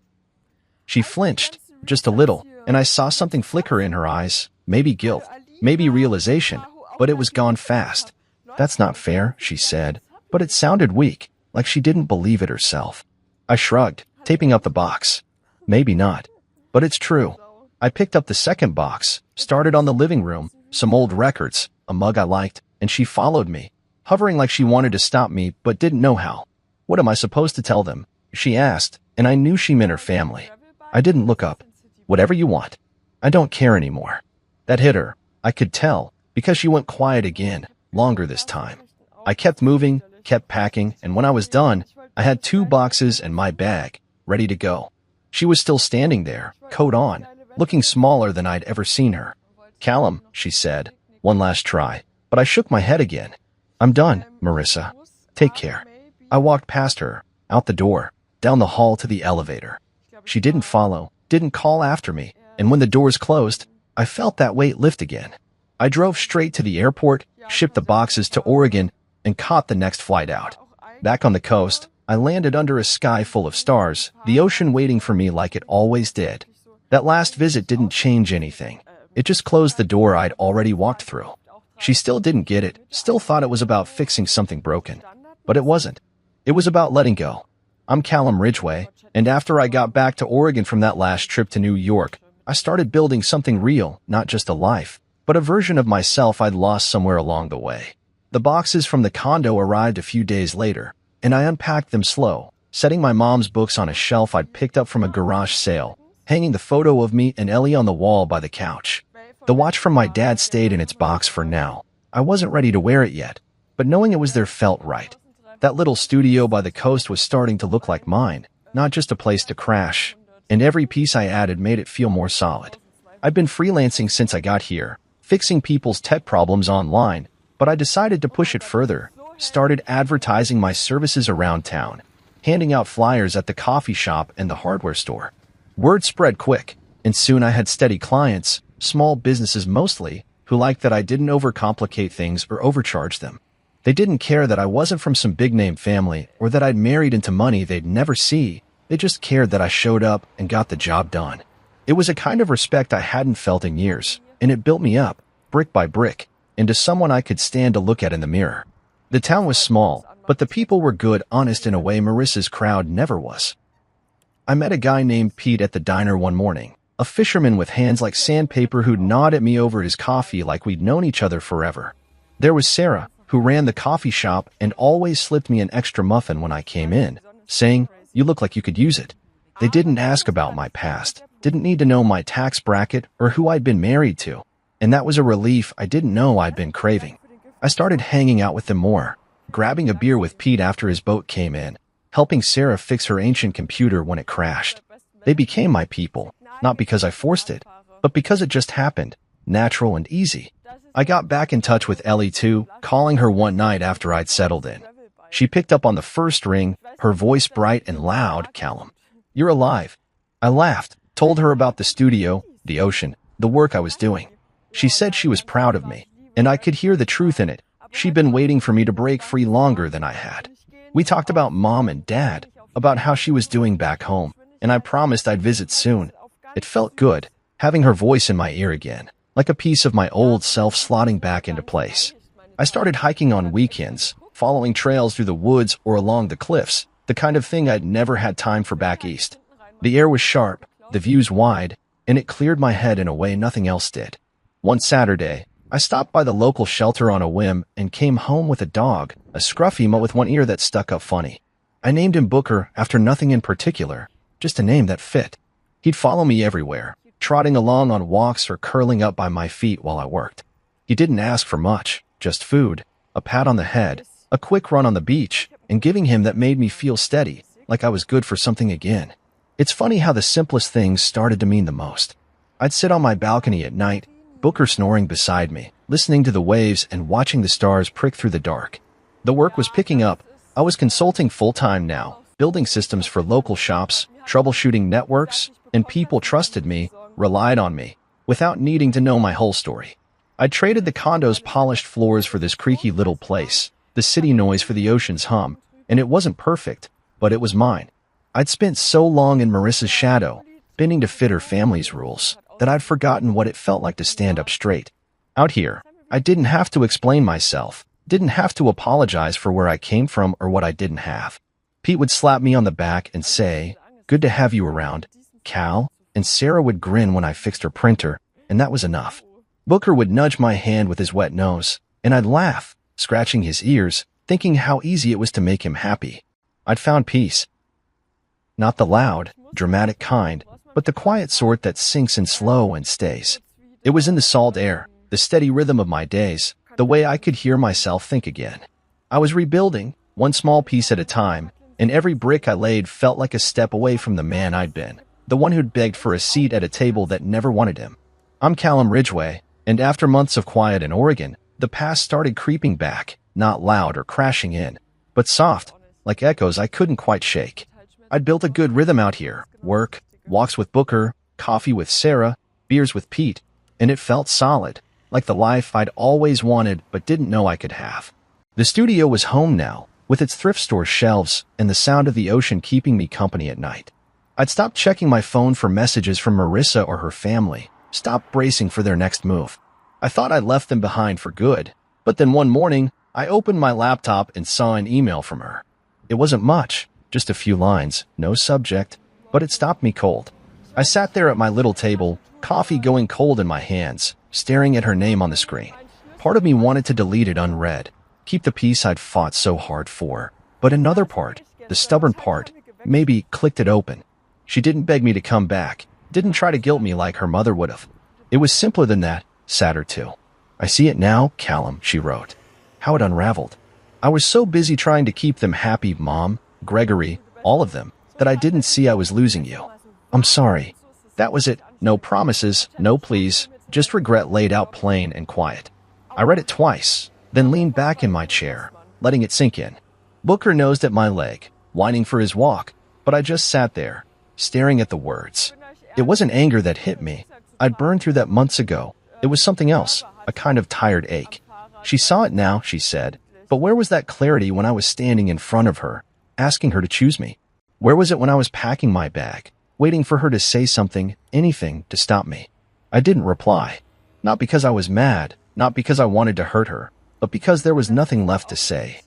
She flinched, just a little, and I saw something flicker in her eyes, maybe guilt, maybe realization, but it was gone fast. That's not fair, she said, but it sounded weak, like she didn't believe it herself. I shrugged, taping up the box. Maybe not. But it's true. I picked up the second box, started on the living room, some old records, a mug I liked, and she followed me, hovering like she wanted to stop me but didn't know how. What am I supposed to tell them? She asked, and I knew she meant her family. I didn't look up. Whatever you want. I don't care anymore. That hit her. I could tell, because she went quiet again, longer this time. I kept moving, kept packing, and when I was done, I had 2 boxes and my bag, ready to go. She was still standing there, coat on, looking smaller than I'd ever seen her. Callum, she said, one last try, but I shook my head again. I'm done, Marissa. Take care. I walked past her, out the door, down the hall to the elevator. She didn't follow, didn't call after me, and when the doors closed, I felt that weight lift again. I drove straight to the airport, shipped the boxes to Oregon, and caught the next flight out. Back on the coast, I landed under a sky full of stars, the ocean waiting for me like it always did. That last visit didn't change anything. It just closed the door I'd already walked through. She still didn't get it, still thought it was about fixing something broken. But it wasn't. It was about letting go. I'm Callum Ridgway, and after I got back to Oregon from that last trip to New York, I started building something real, not just a life, but a version of myself I'd lost somewhere along the way. The boxes from the condo arrived a few days later, and I unpacked them slow, setting my mom's books on a shelf I'd picked up from a garage sale, hanging the photo of me and Ellie on the wall by the couch. The watch from my dad stayed in its box for now. I wasn't ready to wear it yet, but knowing it was there felt right. That little studio by the coast was starting to look like mine, not just a place to crash, and every piece I added made it feel more solid. I've been freelancing since I got here, fixing people's tech problems online, but I decided to push it further, started advertising my services around town, handing out flyers at the coffee shop and the hardware store. Word spread quick, and soon I had steady clients, small businesses mostly, who liked that I didn't overcomplicate things or overcharge them. They didn't care that I wasn't from some big-name family or that I'd married into money they'd never see. They just cared that I showed up and got the job done. It was a kind of respect I hadn't felt in years, and it built me up, brick by brick, into someone I could stand to look at in the mirror. The town was small, but the people were good, honest in a way Marissa's crowd never was. I met a guy named Pete at the diner one morning, a fisherman with hands like sandpaper who'd nod at me over his coffee like we'd known each other forever. There was Sarah, who ran the coffee shop and always slipped me an extra muffin when I came in, saying, "You look like you could use it." They didn't ask about my past, didn't need to know my tax bracket or who I'd been married to, and that was a relief I didn't know I'd been craving. I started hanging out with them more, grabbing a beer with Pete after his boat came in, helping Sarah fix her ancient computer when it crashed. They became my people, not because I forced it, but because it just happened, natural and easy. I got back in touch with Ellie too, calling her one night after I'd settled in. She picked up on the first ring, her voice bright and loud. "Callum, you're alive." I laughed, told her about the studio, the ocean, the work I was doing. She said she was proud of me, and I could hear the truth in it. She'd been waiting for me to break free longer than I had. We talked about mom and dad, about how she was doing back home, and I promised I'd visit soon. It felt good, having her voice in my ear again, like a piece of my old self slotting back into place. I started hiking on weekends, following trails through the woods or along the cliffs, the kind of thing I'd never had time for back east. The air was sharp, the views wide, and it cleared my head in a way nothing else did. One Saturday, I stopped by the local shelter on a whim and came home with a dog, a scruffy mutt with one ear that stuck up funny. I named him Booker after nothing in particular, just a name that fit. He'd follow me everywhere, trotting along on walks or curling up by my feet while I worked. He didn't ask for much, just food, a pat on the head, a quick run on the beach, and giving him that made me feel steady, like I was good for something again. It's funny how the simplest things started to mean the most. I'd sit on my balcony at night, Booker snoring beside me, listening to the waves and watching the stars prick through the dark. The work was picking up, I was consulting full-time now, building systems for local shops, troubleshooting networks, and people trusted me, relied on me, without needing to know my whole story. I traded the condo's polished floors for this creaky little place, the city noise for the ocean's hum, and it wasn't perfect, but it was mine. I'd spent so long in Marissa's shadow, bending to fit her family's rules, that I'd forgotten what it felt like to stand up straight. Out here, I didn't have to explain myself, didn't have to apologize for where I came from or what I didn't have. Pete would slap me on the back and say, "Good to have you around, Cal," and Sarah would grin when I fixed her printer, and that was enough. Booker would nudge my hand with his wet nose, and I'd laugh, scratching his ears, thinking how easy it was to make him happy. I'd found peace. Not the loud, dramatic kind, but the quiet sort that sinks in slow and stays. It was in the salt air, the steady rhythm of my days, the way I could hear myself think again. I was rebuilding, one small piece at a time, and every brick I laid felt like a step away from the man I'd been, the one who'd begged for a seat at a table that never wanted him. I'm Callum Ridgway, and after months of quiet in Oregon, the past started creeping back, not loud or crashing in, but soft, like echoes I couldn't quite shake. I'd built a good rhythm out here, work, walks with Booker, coffee with Sarah, beers with Pete, and it felt solid, like the life I'd always wanted but didn't know I could have. The studio was home now, with its thrift store shelves and the sound of the ocean keeping me company at night. I'd stopped checking my phone for messages from Marissa or her family, stopped bracing for their next move. I thought I'd left them behind for good, but then one morning, I opened my laptop and saw an email from her. It wasn't much, just a few lines, no subject, but it stopped me cold. I sat there at my little table, coffee going cold in my hands, staring at her name on the screen. Part of me wanted to delete it unread, keep the peace I'd fought so hard for, but another part, the stubborn part, maybe clicked it open. She didn't beg me to come back, didn't try to guilt me like her mother would have. It was simpler than that, sadder too. "I see it now, Callum," she wrote. How it unraveled. "I was so busy trying to keep them happy, Mom, Gregory, all of them, that I didn't see I was losing you. I'm sorry." That was it. No promises, no pleas, just regret laid out plain and quiet. I read it twice, then leaned back in my chair, letting it sink in. Booker nosed at my leg, whining for his walk, but I just sat there, staring at the words. It wasn't anger that hit me. I'd burned through that months ago. It was something else, a kind of tired ache. She saw it now, she said, but where was that clarity when I was standing in front of her, asking her to choose me? Where was it when I was packing my bag, waiting for her to say something, anything, to stop me? I didn't reply. Not because I was mad, not because I wanted to hurt her, but because there was nothing left to say.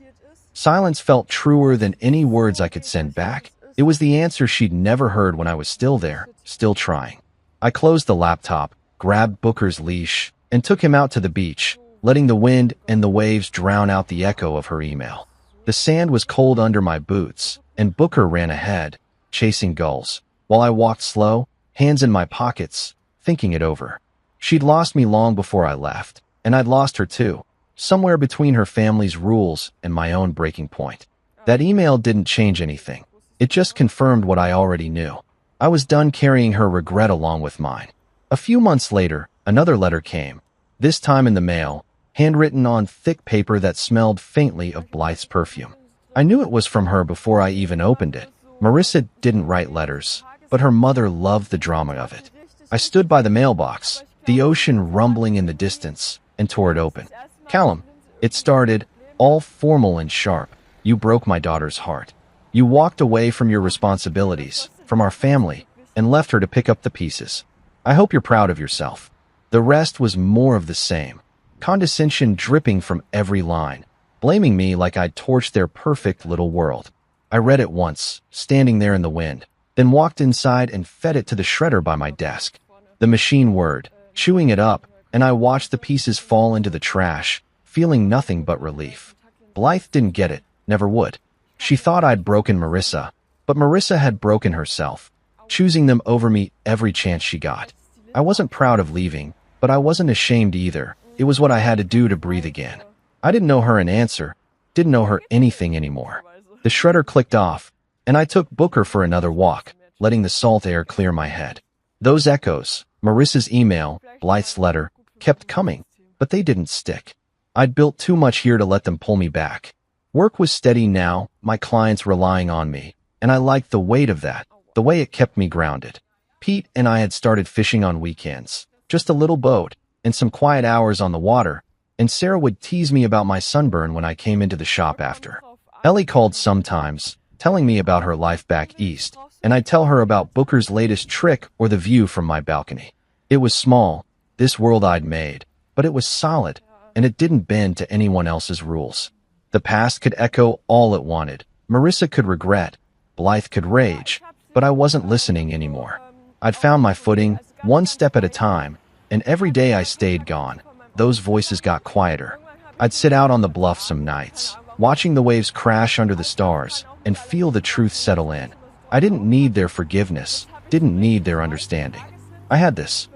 Silence felt truer than any words I could send back. It was the answer she'd never heard when I was still there, still trying. I closed the laptop, grabbed Booker's leash, and took him out to the beach, letting the wind and the waves drown out the echo of her email. The sand was cold under my boots, and Booker ran ahead, chasing gulls, while I walked slow, hands in my pockets, thinking it over. She'd lost me long before I left, and I'd lost her too, somewhere between her family's rules and my own breaking point. That email didn't change anything. It just confirmed what I already knew. I was done carrying her regret along with mine. A few months later, another letter came, this time in the mail, handwritten on thick paper that smelled faintly of Blythe's perfume. I knew it was from her before I even opened it. Marissa didn't write letters, but her mother loved the drama of it. I stood by the mailbox, the ocean rumbling in the distance, and tore it open. "Callum," it started, all formal and sharp. "You broke my daughter's heart. You walked away from your responsibilities, from our family, and left her to pick up the pieces. I hope you're proud of yourself." The rest was more of the same. Condescension dripping from every line, blaming me like I'd torched their perfect little world. I read it once, standing there in the wind, then walked inside and fed it to the shredder by my desk. The machine whirred, chewing it up, and I watched the pieces fall into the trash, feeling nothing but relief. Blythe didn't get it, never would. She thought I'd broken Marissa, but Marissa had broken herself, choosing them over me every chance she got. I wasn't proud of leaving, but I wasn't ashamed either. It was what I had to do to breathe again. I didn't know her an answer, didn't know her anything anymore. The shredder clicked off, and I took Booker for another walk, letting the salt air clear my head. Those echoes, Marissa's email, Blythe's letter, kept coming, but they didn't stick. I'd built too much here to let them pull me back. Work was steady now, my clients relying on me, and I liked the weight of that, the way it kept me grounded. Pete and I had started fishing on weekends, just a little boat, and some quiet hours on the water, and Sarah would tease me about my sunburn when I came into the shop after. Ellie called sometimes, telling me about her life back east, and I'd tell her about Booker's latest trick or the view from my balcony. It was small, this world I'd made, but it was solid, and it didn't bend to anyone else's rules. The past could echo all it wanted. Marissa could regret, Blythe could rage, but I wasn't listening anymore. I'd found my footing, one step at a time, and every day I stayed gone, those voices got quieter. I'd sit out on the bluff some nights, watching the waves crash under the stars, and feel the truth settle in. I didn't need their forgiveness, didn't need their understanding. I had this.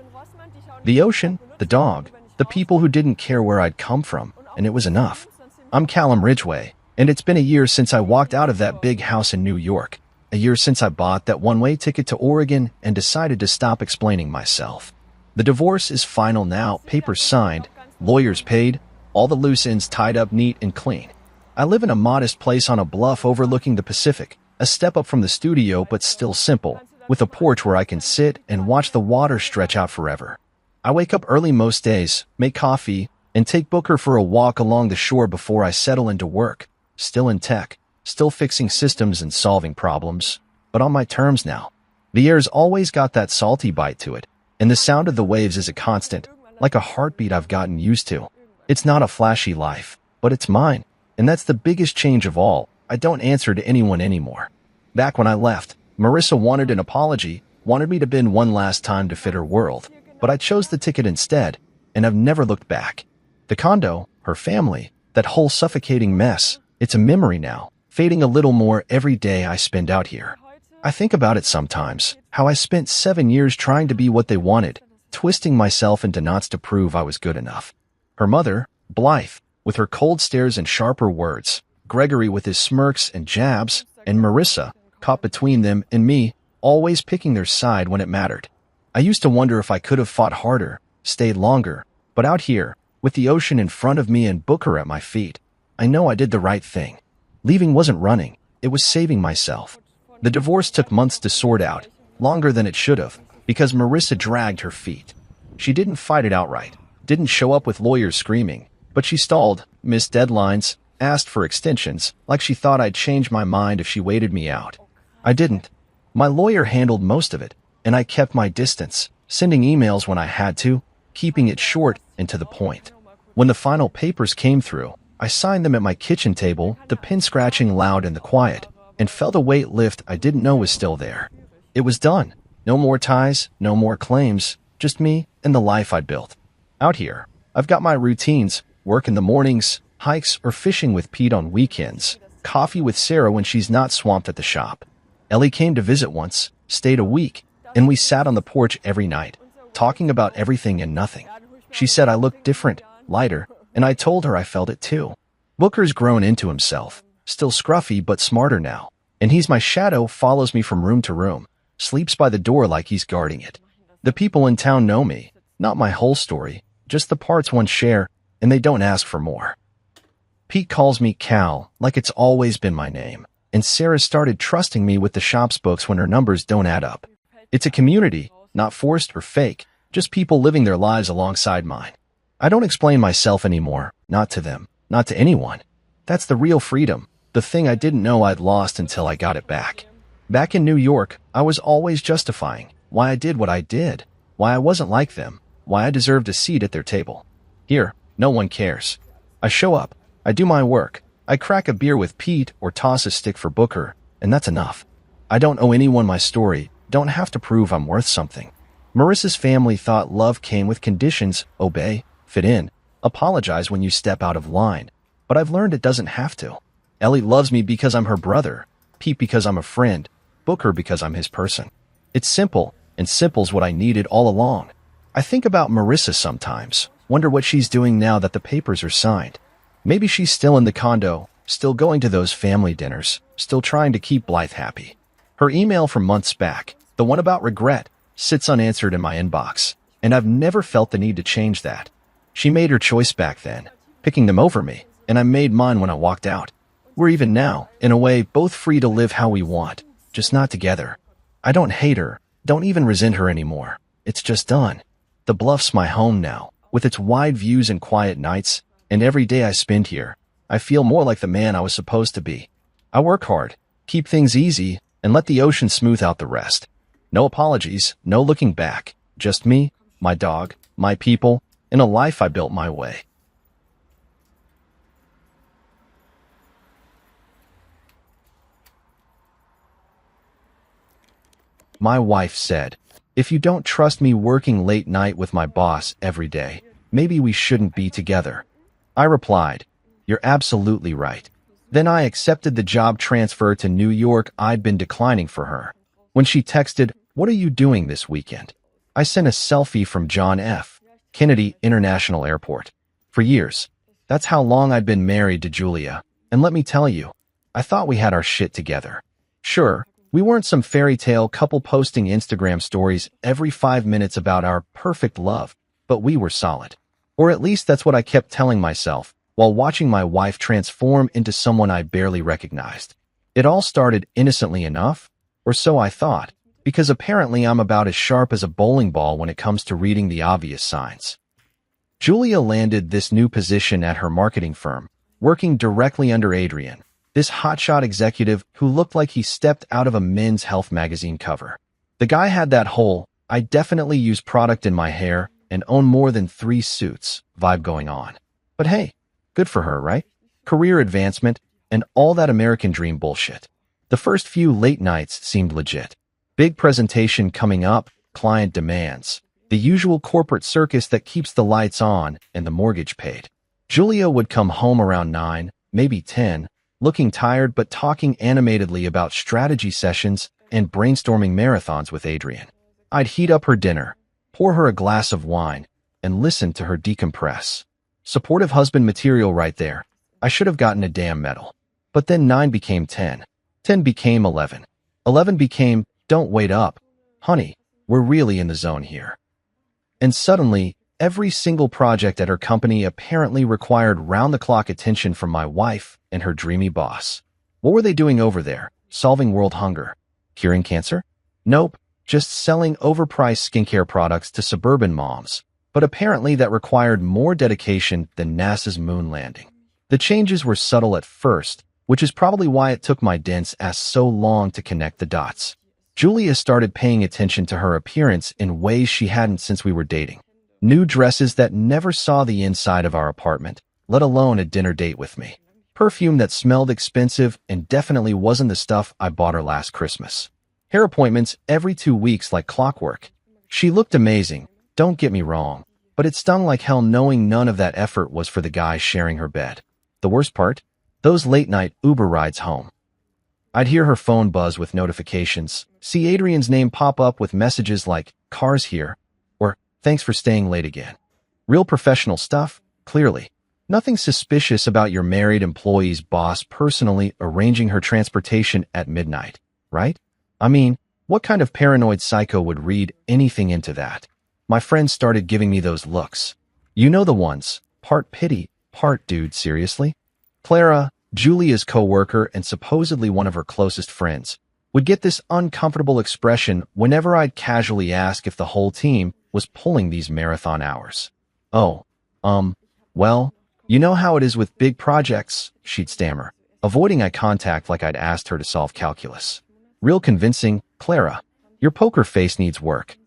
The ocean, the dog, the people who didn't care where I'd come from, and it was enough. I'm Callum Ridgway, and it's been a year since I walked out of that big house in New York, a year since I bought that one-way ticket to Oregon and decided to stop explaining myself. The divorce is final now, papers signed, lawyers paid, all the loose ends tied up neat and clean. I live in a modest place on a bluff overlooking the Pacific, a step up from the studio but still simple, with a porch where I can sit and watch the water stretch out forever. I wake up early most days, make coffee, and take Booker for a walk along the shore before I settle into work, still in tech, still fixing systems and solving problems, but on my terms now. The air's always got that salty bite to it, and the sound of the waves is a constant, like a heartbeat I've gotten used to. It's not a flashy life, but it's mine, and that's the biggest change of all. I don't answer to anyone anymore. Back when I left, Marissa wanted an apology, wanted me to bend one last time to fit her world, but I chose the ticket instead, and I've never looked back. The condo, her family, that whole suffocating mess, it's a memory now, fading a little more every day I spend out here. I think about it sometimes, how I spent 7 years trying to be what they wanted, twisting myself into knots to prove I was good enough. Her mother, Blythe, with her cold stares and sharper words, Gregory with his smirks and jabs, and Marissa, caught between them and me, always picking their side when it mattered. I used to wonder if I could have fought harder, stayed longer, but out here, with the ocean in front of me and Booker at my feet, I know I did the right thing. Leaving wasn't running, it was saving myself. The divorce took months to sort out, longer than it should have, because Marissa dragged her feet. She didn't fight it outright, didn't show up with lawyers screaming, but she stalled, missed deadlines, asked for extensions, like she thought I'd change my mind if she waited me out. I didn't. My lawyer handled most of it, and I kept my distance, sending emails when I had to, keeping it short and to the point. When the final papers came through, I signed them at my kitchen table, the pen scratching loud in the quiet, and felt a weight lift I didn't know was still there. It was done. No more ties, no more claims, just me and the life I'd built. Out here, I've got my routines, work in the mornings, hikes or fishing with Pete on weekends, coffee with Sarah when she's not swamped at the shop. Ellie came to visit once, stayed a week, and we sat on the porch every night, talking about everything and nothing. She said I looked different, lighter, and I told her I felt it too. Booker's grown into himself, still scruffy but smarter now, and he's my shadow, follows me from room to room, sleeps by the door like he's guarding it. The people in town know me, not my whole story, just the parts one share, and they don't ask for more. Pete calls me Cal, like it's always been my name, and Sarah started trusting me with the shop's books when her numbers don't add up. It's a community, not forced or fake, just people living their lives alongside mine. I don't explain myself anymore, not to them, not to anyone. That's the real freedom, the thing I didn't know I'd lost until I got it back. Back in New York, I was always justifying why I did what I did, why I wasn't like them, why I deserved a seat at their table. Here, no one cares. I show up, I do my work, I crack a beer with Pete or toss a stick for Booker, and that's enough. I don't owe anyone my story, don't have to prove I'm worth something. Marissa's family thought love came with conditions: obey, fit in, apologize when you step out of line. But I've learned it doesn't have to. Ellie loves me because I'm her brother, Pete because I'm a friend, Booker because I'm his person. It's simple, and simple's what I needed all along. I think about Marissa sometimes, wonder what she's doing now that the papers are signed. Maybe she's still in the condo, still going to those family dinners, still trying to keep Blythe happy. Her email from months back, the one about regret, sits unanswered in my inbox, and I've never felt the need to change that. She made her choice back then, picking them over me, and I made mine when I walked out. We're even now, in a way, both free to live how we want, just not together. I don't hate her, don't even resent her anymore. It's just done. The Bluff's my home now, with its wide views and quiet nights, and every day I spend here, I feel more like the man I was supposed to be. I work hard, keep things easy, and let the ocean smooth out the rest. No apologies, no looking back. Just me, my dog, my people, and a life I built my way. My wife said, "If you don't trust me working late night with my boss every day, maybe we shouldn't be together." I replied, "You're absolutely right." Then I accepted the job transfer to New York I'd been declining for her. When she texted, "What are you doing this weekend?" I sent a selfie from John F. Kennedy International Airport. For years, that's how long I'd been married to Julia, and let me tell you, I thought we had our shit together. Sure, we weren't some fairy tale couple posting Instagram stories every 5 minutes about our perfect love, but we were solid. Or at least that's what I kept telling myself, while watching my wife transform into someone I barely recognized. It all started innocently enough, or so I thought, because apparently I'm about as sharp as a bowling ball when it comes to reading the obvious signs. Julia landed this new position at her marketing firm, working directly under Adrian, this hotshot executive who looked like he stepped out of a men's health magazine cover. The guy had that whole, "I definitely use product in my hair and own more than 3 suits" vibe going on. But hey, good for her, right? Career advancement and all that American dream bullshit. The first few late nights seemed legit. Big presentation coming up, client demands. The usual corporate circus that keeps the lights on and the mortgage paid. Julia would come home around 9, maybe 10, looking tired but talking animatedly about strategy sessions and brainstorming marathons with Adrian. I'd heat up her dinner, pour her a glass of wine, and listen to her decompress. Supportive husband material right there. I should have gotten a damn medal. But then 9 became 10. 10 became 11. 11 became, "Don't wait up. Honey, we're really in the zone here." And suddenly, every single project at her company apparently required round-the-clock attention from my wife and her dreamy boss. What were they doing over there? Solving world hunger? Curing cancer? Nope, just selling overpriced skincare products to suburban moms. But apparently that required more dedication than NASA's moon landing. The changes were subtle at first, which is probably why it took my dense ass so long to connect the dots. Julia started paying attention to her appearance in ways she hadn't since we were dating. New dresses that never saw the inside of our apartment, let alone a dinner date with me. Perfume that smelled expensive and definitely wasn't the stuff I bought her last Christmas. Hair appointments every 2 weeks like clockwork. She looked amazing, don't get me wrong, but it stung like hell knowing none of that effort was for the guy sharing her bed. The worst part? Those late-night Uber rides home. I'd hear her phone buzz with notifications, see Adrian's name pop up with messages like, "Car's here," or "Thanks for staying late again." Real professional stuff, clearly. Nothing suspicious about your married employee's boss personally arranging her transportation at midnight, right? I mean, what kind of paranoid psycho would read anything into that? My friends started giving me those looks. You know the ones, part pity, part dude, seriously? Clara, Julia's co-worker and supposedly one of her closest friends, would get this uncomfortable expression whenever I'd casually ask if the whole team was pulling these marathon hours. "Oh, well, you know how it is with big projects," she'd stammer, avoiding eye contact like I'd asked her to solve calculus. Real convincing, "Clara, your poker face needs work."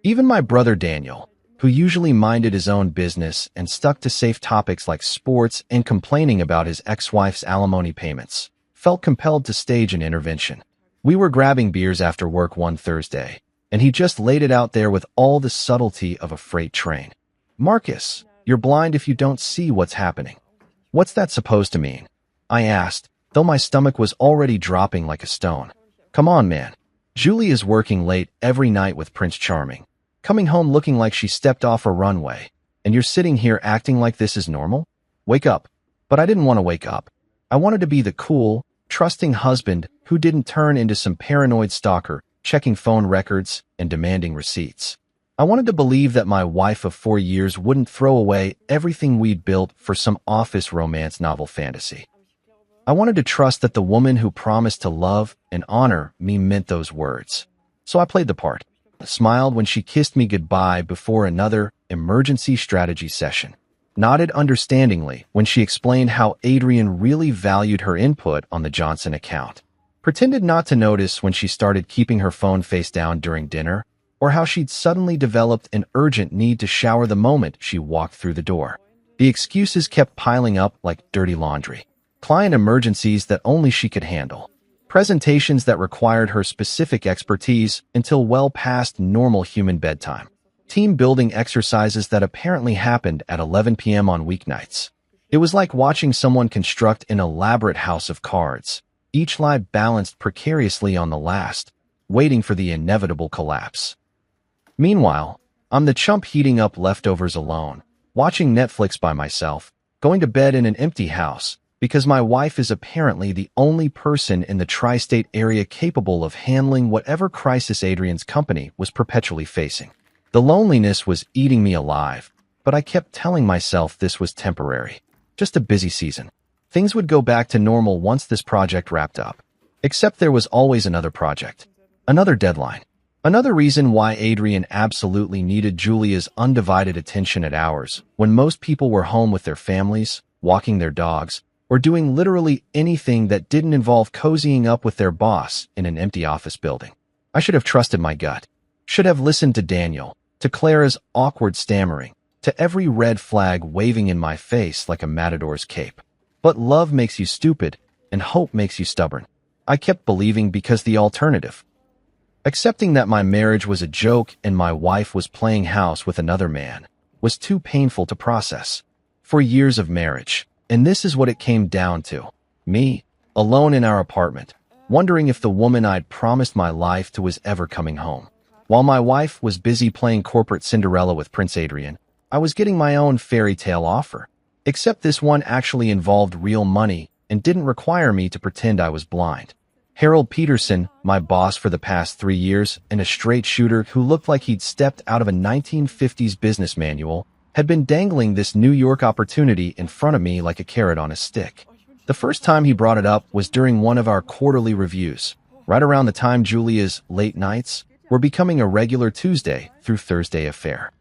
Even my brother Daniel, who usually minded his own business and stuck to safe topics like sports and complaining about his ex-wife's alimony payments, felt compelled to stage an intervention. We were grabbing beers after work one Thursday, and he just laid it out there with all the subtlety of a freight train. "Marcus, you're blind if you don't see what's happening." "What's that supposed to mean?" I asked, though my stomach was already dropping like a stone. "Come on, man. Julie is working late every night with Prince Charming, coming home looking like she stepped off a runway, and you're sitting here acting like this is normal? Wake up." But I didn't want to wake up. I wanted to be the cool, trusting husband who didn't turn into some paranoid stalker, checking phone records and demanding receipts. I wanted to believe that my wife of 4 years wouldn't throw away everything we'd built for some office romance novel fantasy. I wanted to trust that the woman who promised to love and honor me meant those words. So I played the part. I smiled when she kissed me goodbye before another emergency strategy session. Nodded understandingly when she explained how Adrian really valued her input on the Johnson account. Pretended not to notice when she started keeping her phone face down during dinner, or how she'd suddenly developed an urgent need to shower the moment she walked through the door. The excuses kept piling up like dirty laundry. Client emergencies that only she could handle. Presentations that required her specific expertise until well past normal human bedtime. Team-building exercises that apparently happened at 11 p.m. on weeknights. It was like watching someone construct an elaborate house of cards, each lie balanced precariously on the last, waiting for the inevitable collapse. Meanwhile, I'm the chump heating up leftovers alone, watching Netflix by myself, going to bed in an empty house, because my wife is apparently the only person in the tri-state area capable of handling whatever crisis Adrian's company was perpetually facing. The loneliness was eating me alive, but I kept telling myself this was temporary. Just a busy season. Things would go back to normal once this project wrapped up. Except there was always another project. Another deadline. Another reason why Adrian absolutely needed Julia's undivided attention at hours when most people were home with their families, walking their dogs, or doing literally anything that didn't involve cozying up with their boss in an empty office building. I should have trusted my gut. Should have listened to Daniel, to Clara's awkward stammering, to every red flag waving in my face like a matador's cape. But love makes you stupid, and hope makes you stubborn. I kept believing because the alternative. Accepting that my marriage was a joke and my wife was playing house with another man was too painful to process. For years of marriage, and this is what it came down to. Me, alone in our apartment, wondering if the woman I'd promised my life to was ever coming home. While my wife was busy playing corporate Cinderella with Prince Adrian, I was getting my own fairy tale offer. Except this one actually involved real money and didn't require me to pretend I was blind. Harold Peterson, my boss for the past 3 years and a straight shooter who looked like he'd stepped out of a 1950s business manual, had been dangling this New York opportunity in front of me like a carrot on a stick. The first time he brought it up was during one of our quarterly reviews, right around the time Julia's late nights were becoming a regular Tuesday through Thursday affair.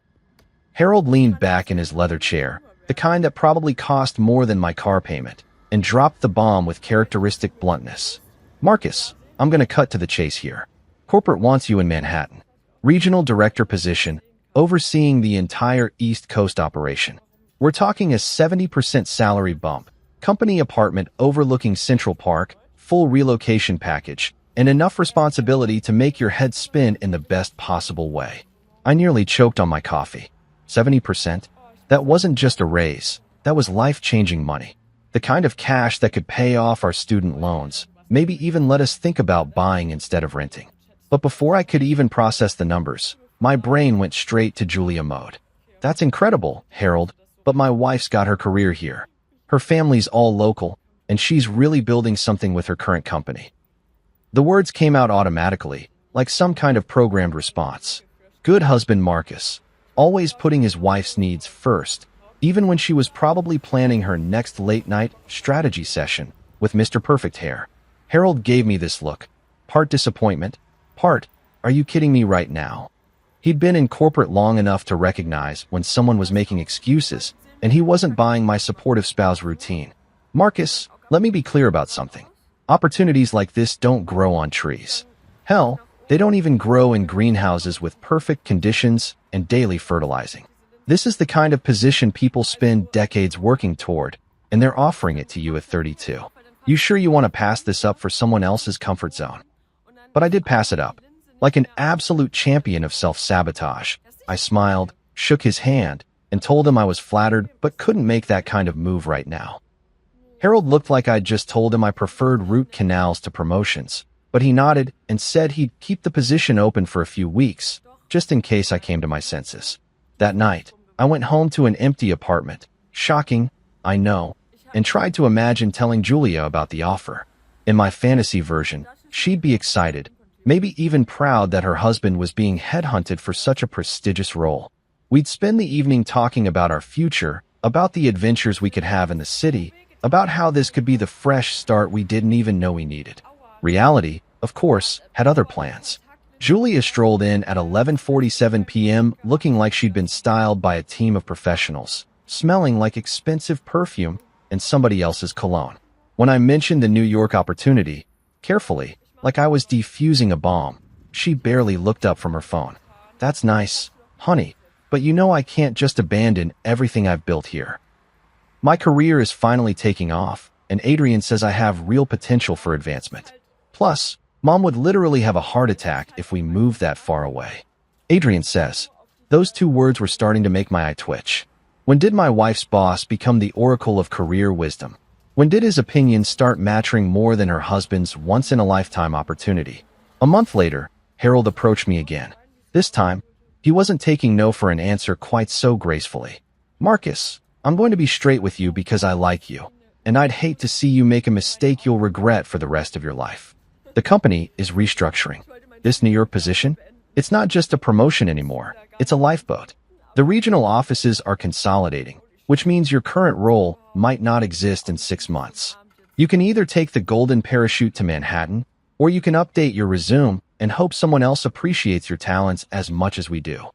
Harold leaned back in his leather chair, the kind that probably cost more than my car payment, and dropped the bomb with characteristic bluntness. Marcus, I'm going to cut to the chase here. Corporate wants you in Manhattan. Regional director position, overseeing the entire East Coast operation. We're talking a 70% salary bump, company apartment overlooking Central Park, full relocation package, and enough responsibility to make your head spin in the best possible way. I nearly choked on my coffee. 70%? That wasn't just a raise. That was life-changing money. The kind of cash that could pay off our student loans, maybe even let us think about buying instead of renting. But before I could even process the numbers, my brain went straight to Julia mode. That's incredible, Harold, but my wife's got her career here. Her family's all local, and she's really building something with her current company. The words came out automatically, like some kind of programmed response. Good husband Marcus, always putting his wife's needs first, even when she was probably planning her next late-night strategy session with Mr. Perfect Hair. Harold gave me this look, part disappointment, part, are you kidding me right now? He'd been in corporate long enough to recognize when someone was making excuses, and he wasn't buying my supportive spouse routine. Marcus, let me be clear about something. Opportunities like this don't grow on trees. Hell, they don't even grow in greenhouses with perfect conditions and daily fertilizing. This is the kind of position people spend decades working toward, and they're offering it to you at 32. You sure you want to pass this up for someone else's comfort zone? But I did pass it up. Like an absolute champion of self-sabotage, I smiled, shook his hand, and told him I was flattered but couldn't make that kind of move right now. Harold looked like I'd just told him I preferred root canals to promotions, but he nodded and said he'd keep the position open for a few weeks, just in case I came to my senses. That night, I went home to an empty apartment. Shocking, I know, and tried to imagine telling Julia about the offer. In my fantasy version, she'd be excited, maybe even proud that her husband was being headhunted for such a prestigious role. We'd spend the evening talking about our future, about the adventures we could have in the city, about how this could be the fresh start we didn't even know we needed. Reality, of course, had other plans. Julia strolled in at 11:47 p.m. looking like she'd been styled by a team of professionals, smelling like expensive perfume and somebody else's cologne. When I mentioned the New York opportunity, carefully, like I was defusing a bomb, she barely looked up from her phone. "That's nice, honey, but you know I can't just abandon everything I've built here. My career is finally taking off, and Adrian says I have real potential for advancement. Plus, Mom would literally have a heart attack if we moved that far away." Adrian says. Those two words were starting to make my eye twitch. When did my wife's boss become the oracle of career wisdom? When did his opinions start mattering more than her husband's once-in-a-lifetime opportunity? A month later, Harold approached me again. This time, he wasn't taking no for an answer quite so gracefully. "Marcus, I'm going to be straight with you because I like you, and I'd hate to see you make a mistake you'll regret for the rest of your life. The company is restructuring. This New York position, it's not just a promotion anymore, it's a lifeboat. The regional offices are consolidating, which means your current role might not exist in 6 months. You can either take the golden parachute to Manhattan, or you can update your resume and hope someone else appreciates your talents as much as we do."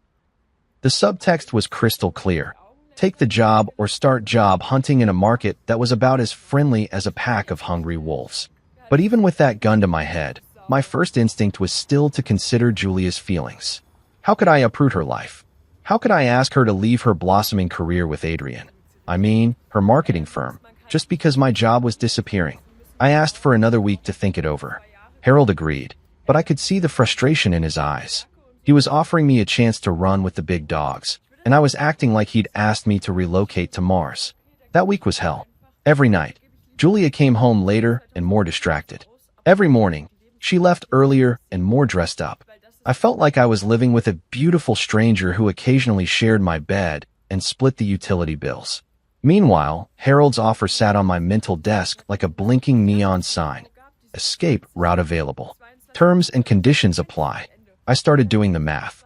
The subtext was crystal clear. Take the job or start job hunting in a market that was about as friendly as a pack of hungry wolves. But even with that gun to my head, my first instinct was still to consider Julia's feelings. How could I uproot her life? How could I ask her to leave her blossoming career with Adrian? I mean, her marketing firm, just because my job was disappearing. I asked for another week to think it over. Harold agreed, but I could see the frustration in his eyes. He was offering me a chance to run with the big dogs, and I was acting like he'd asked me to relocate to Mars. That week was hell. Every night, Julia came home later and more distracted. Every morning, she left earlier and more dressed up. I felt like I was living with a beautiful stranger who occasionally shared my bed and split the utility bills. Meanwhile, Harold's offer sat on my mental desk like a blinking neon sign. Escape route available. Terms and conditions apply. I started doing the math.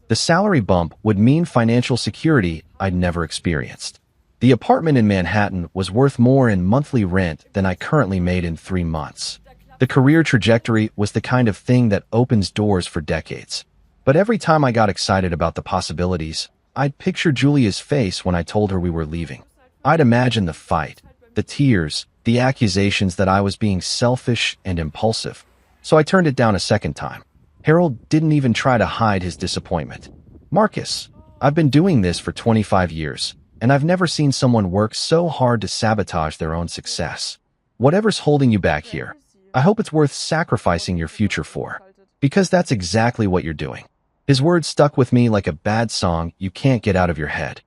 The salary bump would mean financial security I'd never experienced. The apartment in Manhattan was worth more in monthly rent than I currently made in 3 months. The career trajectory was the kind of thing that opens doors for decades. But every time I got excited about the possibilities, I'd picture Julia's face when I told her we were leaving. I'd imagine the fight, the tears, the accusations that I was being selfish and impulsive. So I turned it down a second time. Harold didn't even try to hide his disappointment. "Marcus, I've been doing this for 25 years, and I've never seen someone work so hard to sabotage their own success. Whatever's holding you back here, I hope it's worth sacrificing your future for, because that's exactly what you're doing." His words stuck with me like a bad song you can't get out of your head.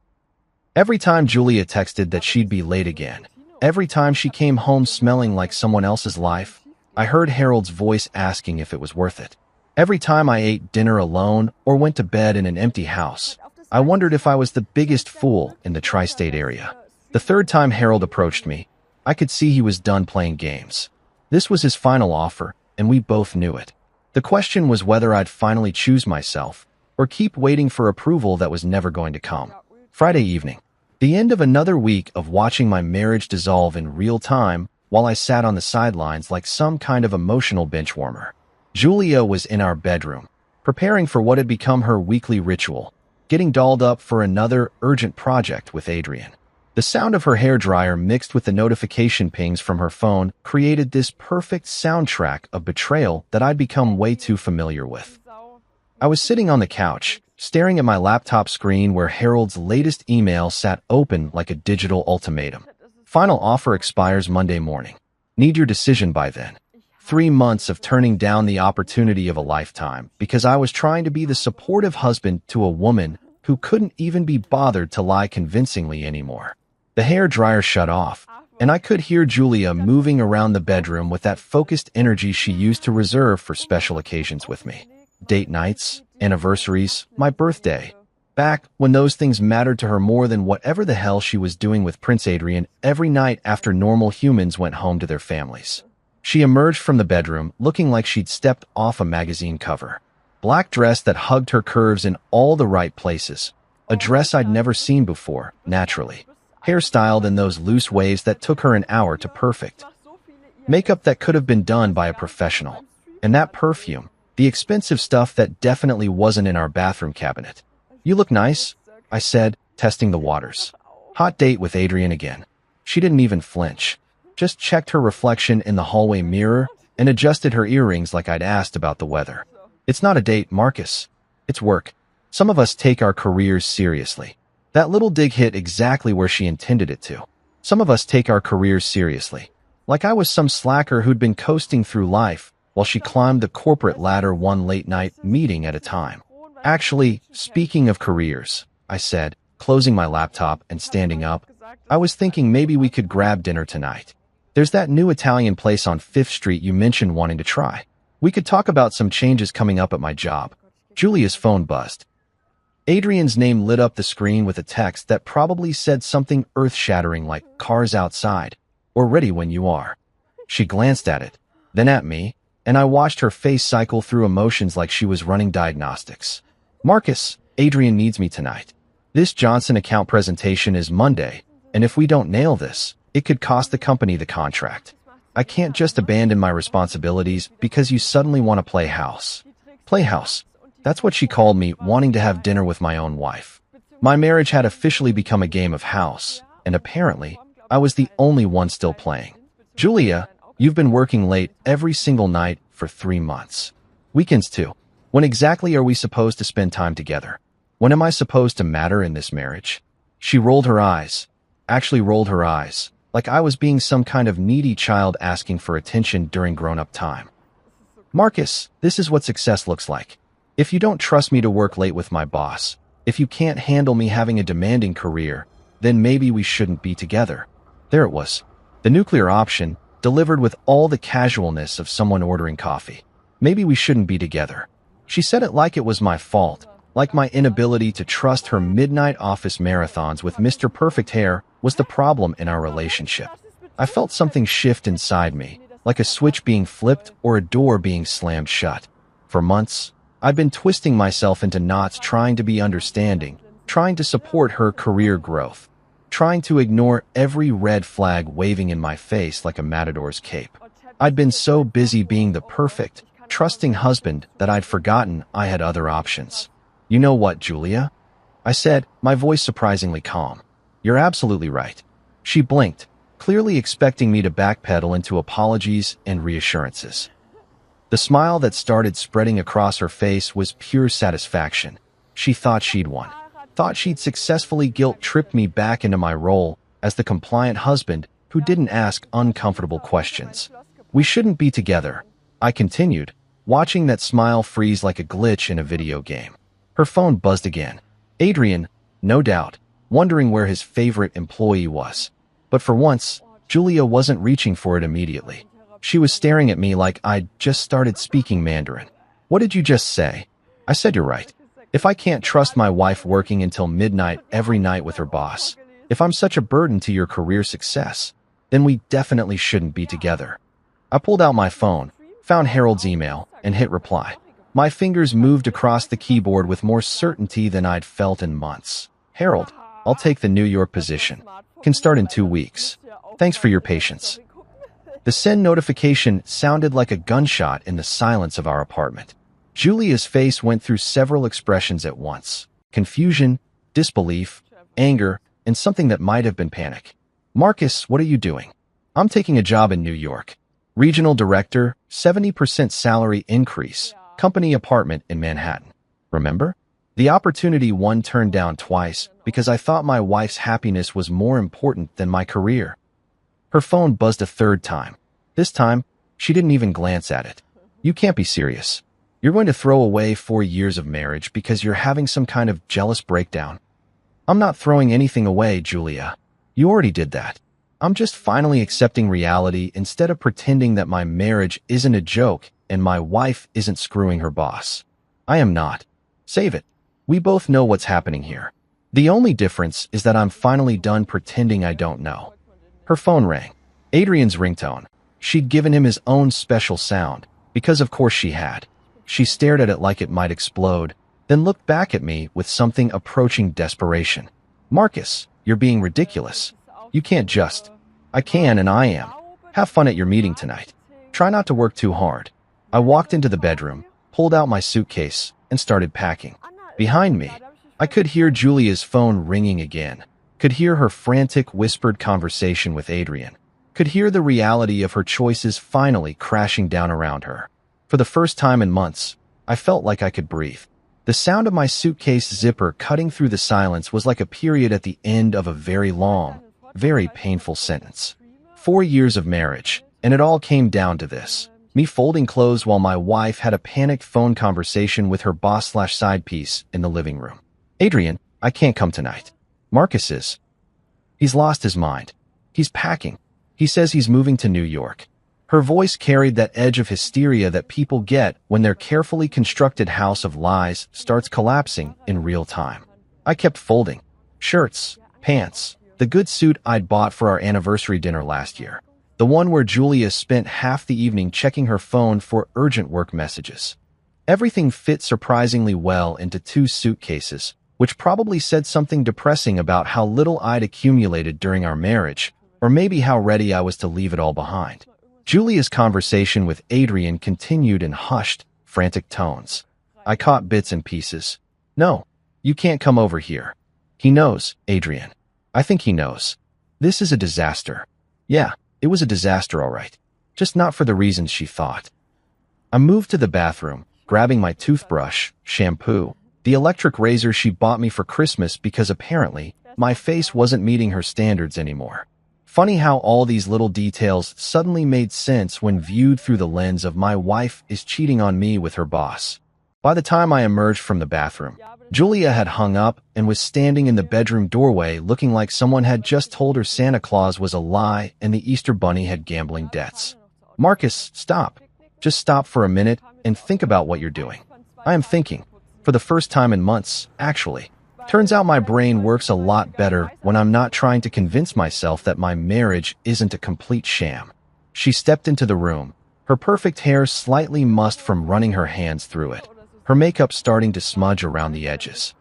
Every time Julia texted that she'd be late again, every time she came home smelling like someone else's life, I heard Harold's voice asking if it was worth it. Every time I ate dinner alone or went to bed in an empty house, I wondered if I was the biggest fool in the tri-state area. The third time Harold approached me, I could see he was done playing games. This was his final offer, and we both knew it. The question was whether I'd finally choose myself, or keep waiting for approval that was never going to come. Friday evening, the end of another week of watching my marriage dissolve in real time while I sat on the sidelines like some kind of emotional bench warmer. Julia was in our bedroom, preparing for what had become her weekly ritual, getting dolled up for another urgent project with Adrian. The sound of her hairdryer mixed with the notification pings from her phone created this perfect soundtrack of betrayal that I'd become way too familiar with. I was sitting on the couch, staring at my laptop screen where Harold's latest email sat open like a digital ultimatum. Final offer expires Monday morning. Need your decision by then. 3 months of turning down the opportunity of a lifetime because I was trying to be the supportive husband to a woman who couldn't even be bothered to lie convincingly anymore. The hairdryer shut off, and I could hear Julia moving around the bedroom with that focused energy she used to reserve for special occasions with me. Date nights, anniversaries, my birthday. Back when those things mattered to her more than whatever the hell she was doing with Prince Adrian every night after normal humans went home to their families. She emerged from the bedroom looking like she'd stepped off a magazine cover. Black dress that hugged her curves in all the right places. A dress I'd never seen before, naturally. hair styled in those loose waves that took her an hour to perfect. Makeup that could have been done by a professional. And that perfume, the expensive stuff that definitely wasn't in our bathroom cabinet. "You look nice," I said, testing the waters. Hot date with Adrian again. She didn't even flinch. Just checked her reflection in the hallway mirror and adjusted her earrings like I'd asked about the weather. "It's not a date, Marcus. It's work. Some of us take our careers seriously." That little dig hit exactly where she intended it to. Some of us take our careers seriously. Like I was some slacker who'd been coasting through life while she climbed the corporate ladder one late-night meeting at a time. "Actually, speaking of careers," I said, closing my laptop and standing up, "I was thinking maybe we could grab dinner tonight. There's that new Italian place on 5th Street you mentioned wanting to try. We could talk about some changes coming up at my job." Julia's phone buzzed. Adrian's name lit up the screen with a text that probably said something earth-shattering like "cars outside" or "ready when you are." She glanced at it, then at me, and I watched her face cycle through emotions like she was running diagnostics. "Marcus, Adrian needs me tonight. This Johnson account presentation is Monday, and if we don't nail this, it could cost the company the contract. I can't just abandon my responsibilities because you suddenly want to play house." Play house. That's what she called me, wanting to have dinner with my own wife. My marriage had officially become a game of house, and apparently, I was the only one still playing. "Julia, you've been working late every single night for 3 months. Weekends too. When exactly are we supposed to spend time together? When am I supposed to matter in this marriage?" She rolled her eyes. Actually rolled her eyes, like I was being some kind of needy child asking for attention during grown-up time. "Marcus, this is what success looks like. If you don't trust me to work late with my boss, if you can't handle me having a demanding career, then maybe we shouldn't be together." There it was. The nuclear option, delivered with all the casualness of someone ordering coffee. "Maybe we shouldn't be together." She said it like it was my fault, like my inability to trust her midnight office marathons with Mr. Perfect hair was the problem in our relationship. I felt something shift inside me, like a switch being flipped or a door being slammed shut. For months, I'd been twisting myself into knots trying to be understanding, trying to support her career growth, trying to ignore every red flag waving in my face like a matador's cape. I'd been so busy being the perfect, trusting husband that I'd forgotten I had other options. "You know what, Julia?" I said, my voice surprisingly calm. "You're absolutely right." She blinked, clearly expecting me to backpedal into apologies and reassurances. The smile that started spreading across her face was pure satisfaction. She thought she'd won. Thought she'd successfully guilt-tripped me back into my role as the compliant husband who didn't ask uncomfortable questions. "We shouldn't be together," I continued, watching that smile freeze like a glitch in a video game. Her phone buzzed again. Adrian, no doubt, wondering where his favorite employee was. But for once, Julia wasn't reaching for it immediately. She was staring at me like I'd just started speaking Mandarin. "What did you just say?" I said, "You're right. If I can't trust my wife working until midnight every night with her boss, if I'm such a burden to your career success, then we definitely shouldn't be together." I pulled out my phone, found Harold's email, and hit reply. My fingers moved across the keyboard with more certainty than I'd felt in months. "Harold, I'll take the New York position. Can start in 2 weeks. Thanks for your patience." The send notification sounded like a gunshot in the silence of our apartment. Julia's face went through several expressions at once: confusion, disbelief, anger, and something that might have been panic. "Marcus, what are you doing?" "I'm taking a job in New York. Regional director, 70% salary increase, company apartment in Manhattan. Remember? The opportunity one turned down twice because I thought my wife's happiness was more important than my career." Her phone buzzed a third time. This time, she didn't even glance at it. "You can't be serious. You're going to throw away 4 years of marriage because you're having some kind of jealous breakdown?" "I'm not throwing anything away, Julia. You already did that. I'm just finally accepting reality instead of pretending that my marriage isn't a joke and my wife isn't screwing her boss. I am not. Save it. We both know what's happening here. The only difference is that I'm finally done pretending I don't know." Her phone rang. Adrian's ringtone. She'd given him his own special sound, because of course she had. She stared at it like it might explode, then looked back at me with something approaching desperation. "Marcus, You're being ridiculous. You can't just. I can and I am. Have fun at your meeting tonight. Try not to work too hard. I walked into the bedroom, pulled out my suitcase, and started packing. Behind me, I could hear Julia's phone ringing again. Could hear her frantic, whispered conversation with Adrian. Could hear the reality of her choices finally crashing down around her. For the first time in months, I felt like I could breathe. The sound of my suitcase zipper cutting through the silence was like a period at the end of a very long, very painful sentence. 4 years of marriage, and it all came down to this. Me folding clothes while my wife had a panicked phone conversation with her boss/side piece in the living room. Adrian, I can't come tonight. Marcus is. He's lost his mind. He's packing. He says he's moving to New York. Her voice carried that edge of hysteria that people get when their carefully constructed house of lies starts collapsing in real time. I kept folding. Shirts, pants, the good suit I'd bought for our anniversary dinner last year. The one where Julia spent half the evening checking her phone for urgent work messages. Everything fit surprisingly well into 2 suitcases, which probably said something depressing about how little I'd accumulated during our marriage, or maybe how ready I was to leave it all behind. Julia's conversation with Adrian continued in hushed, frantic tones. I caught bits and pieces. No, you can't come over here. He knows, Adrian. I think he knows. This is a disaster. Yeah, it was a disaster, all right. Just not for the reasons she thought. I moved to the bathroom, grabbing my toothbrush, shampoo, the electric razor she bought me for Christmas because apparently my face wasn't meeting her standards anymore. Funny how all these little details suddenly made sense when viewed through the lens of my wife is cheating on me with her boss. By the time I emerged from the bathroom, Julia had hung up and was standing in the bedroom doorway looking like someone had just told her Santa Claus was a lie and the Easter Bunny had gambling debts. Marcus, stop. Just stop for a minute and think about what you're doing. I am thinking. For the first time in months, actually. Turns out my brain works a lot better when I'm not trying to convince myself that my marriage isn't a complete sham. She stepped into the room, her perfect hair slightly mussed from running her hands through it, her makeup starting to smudge around the edges.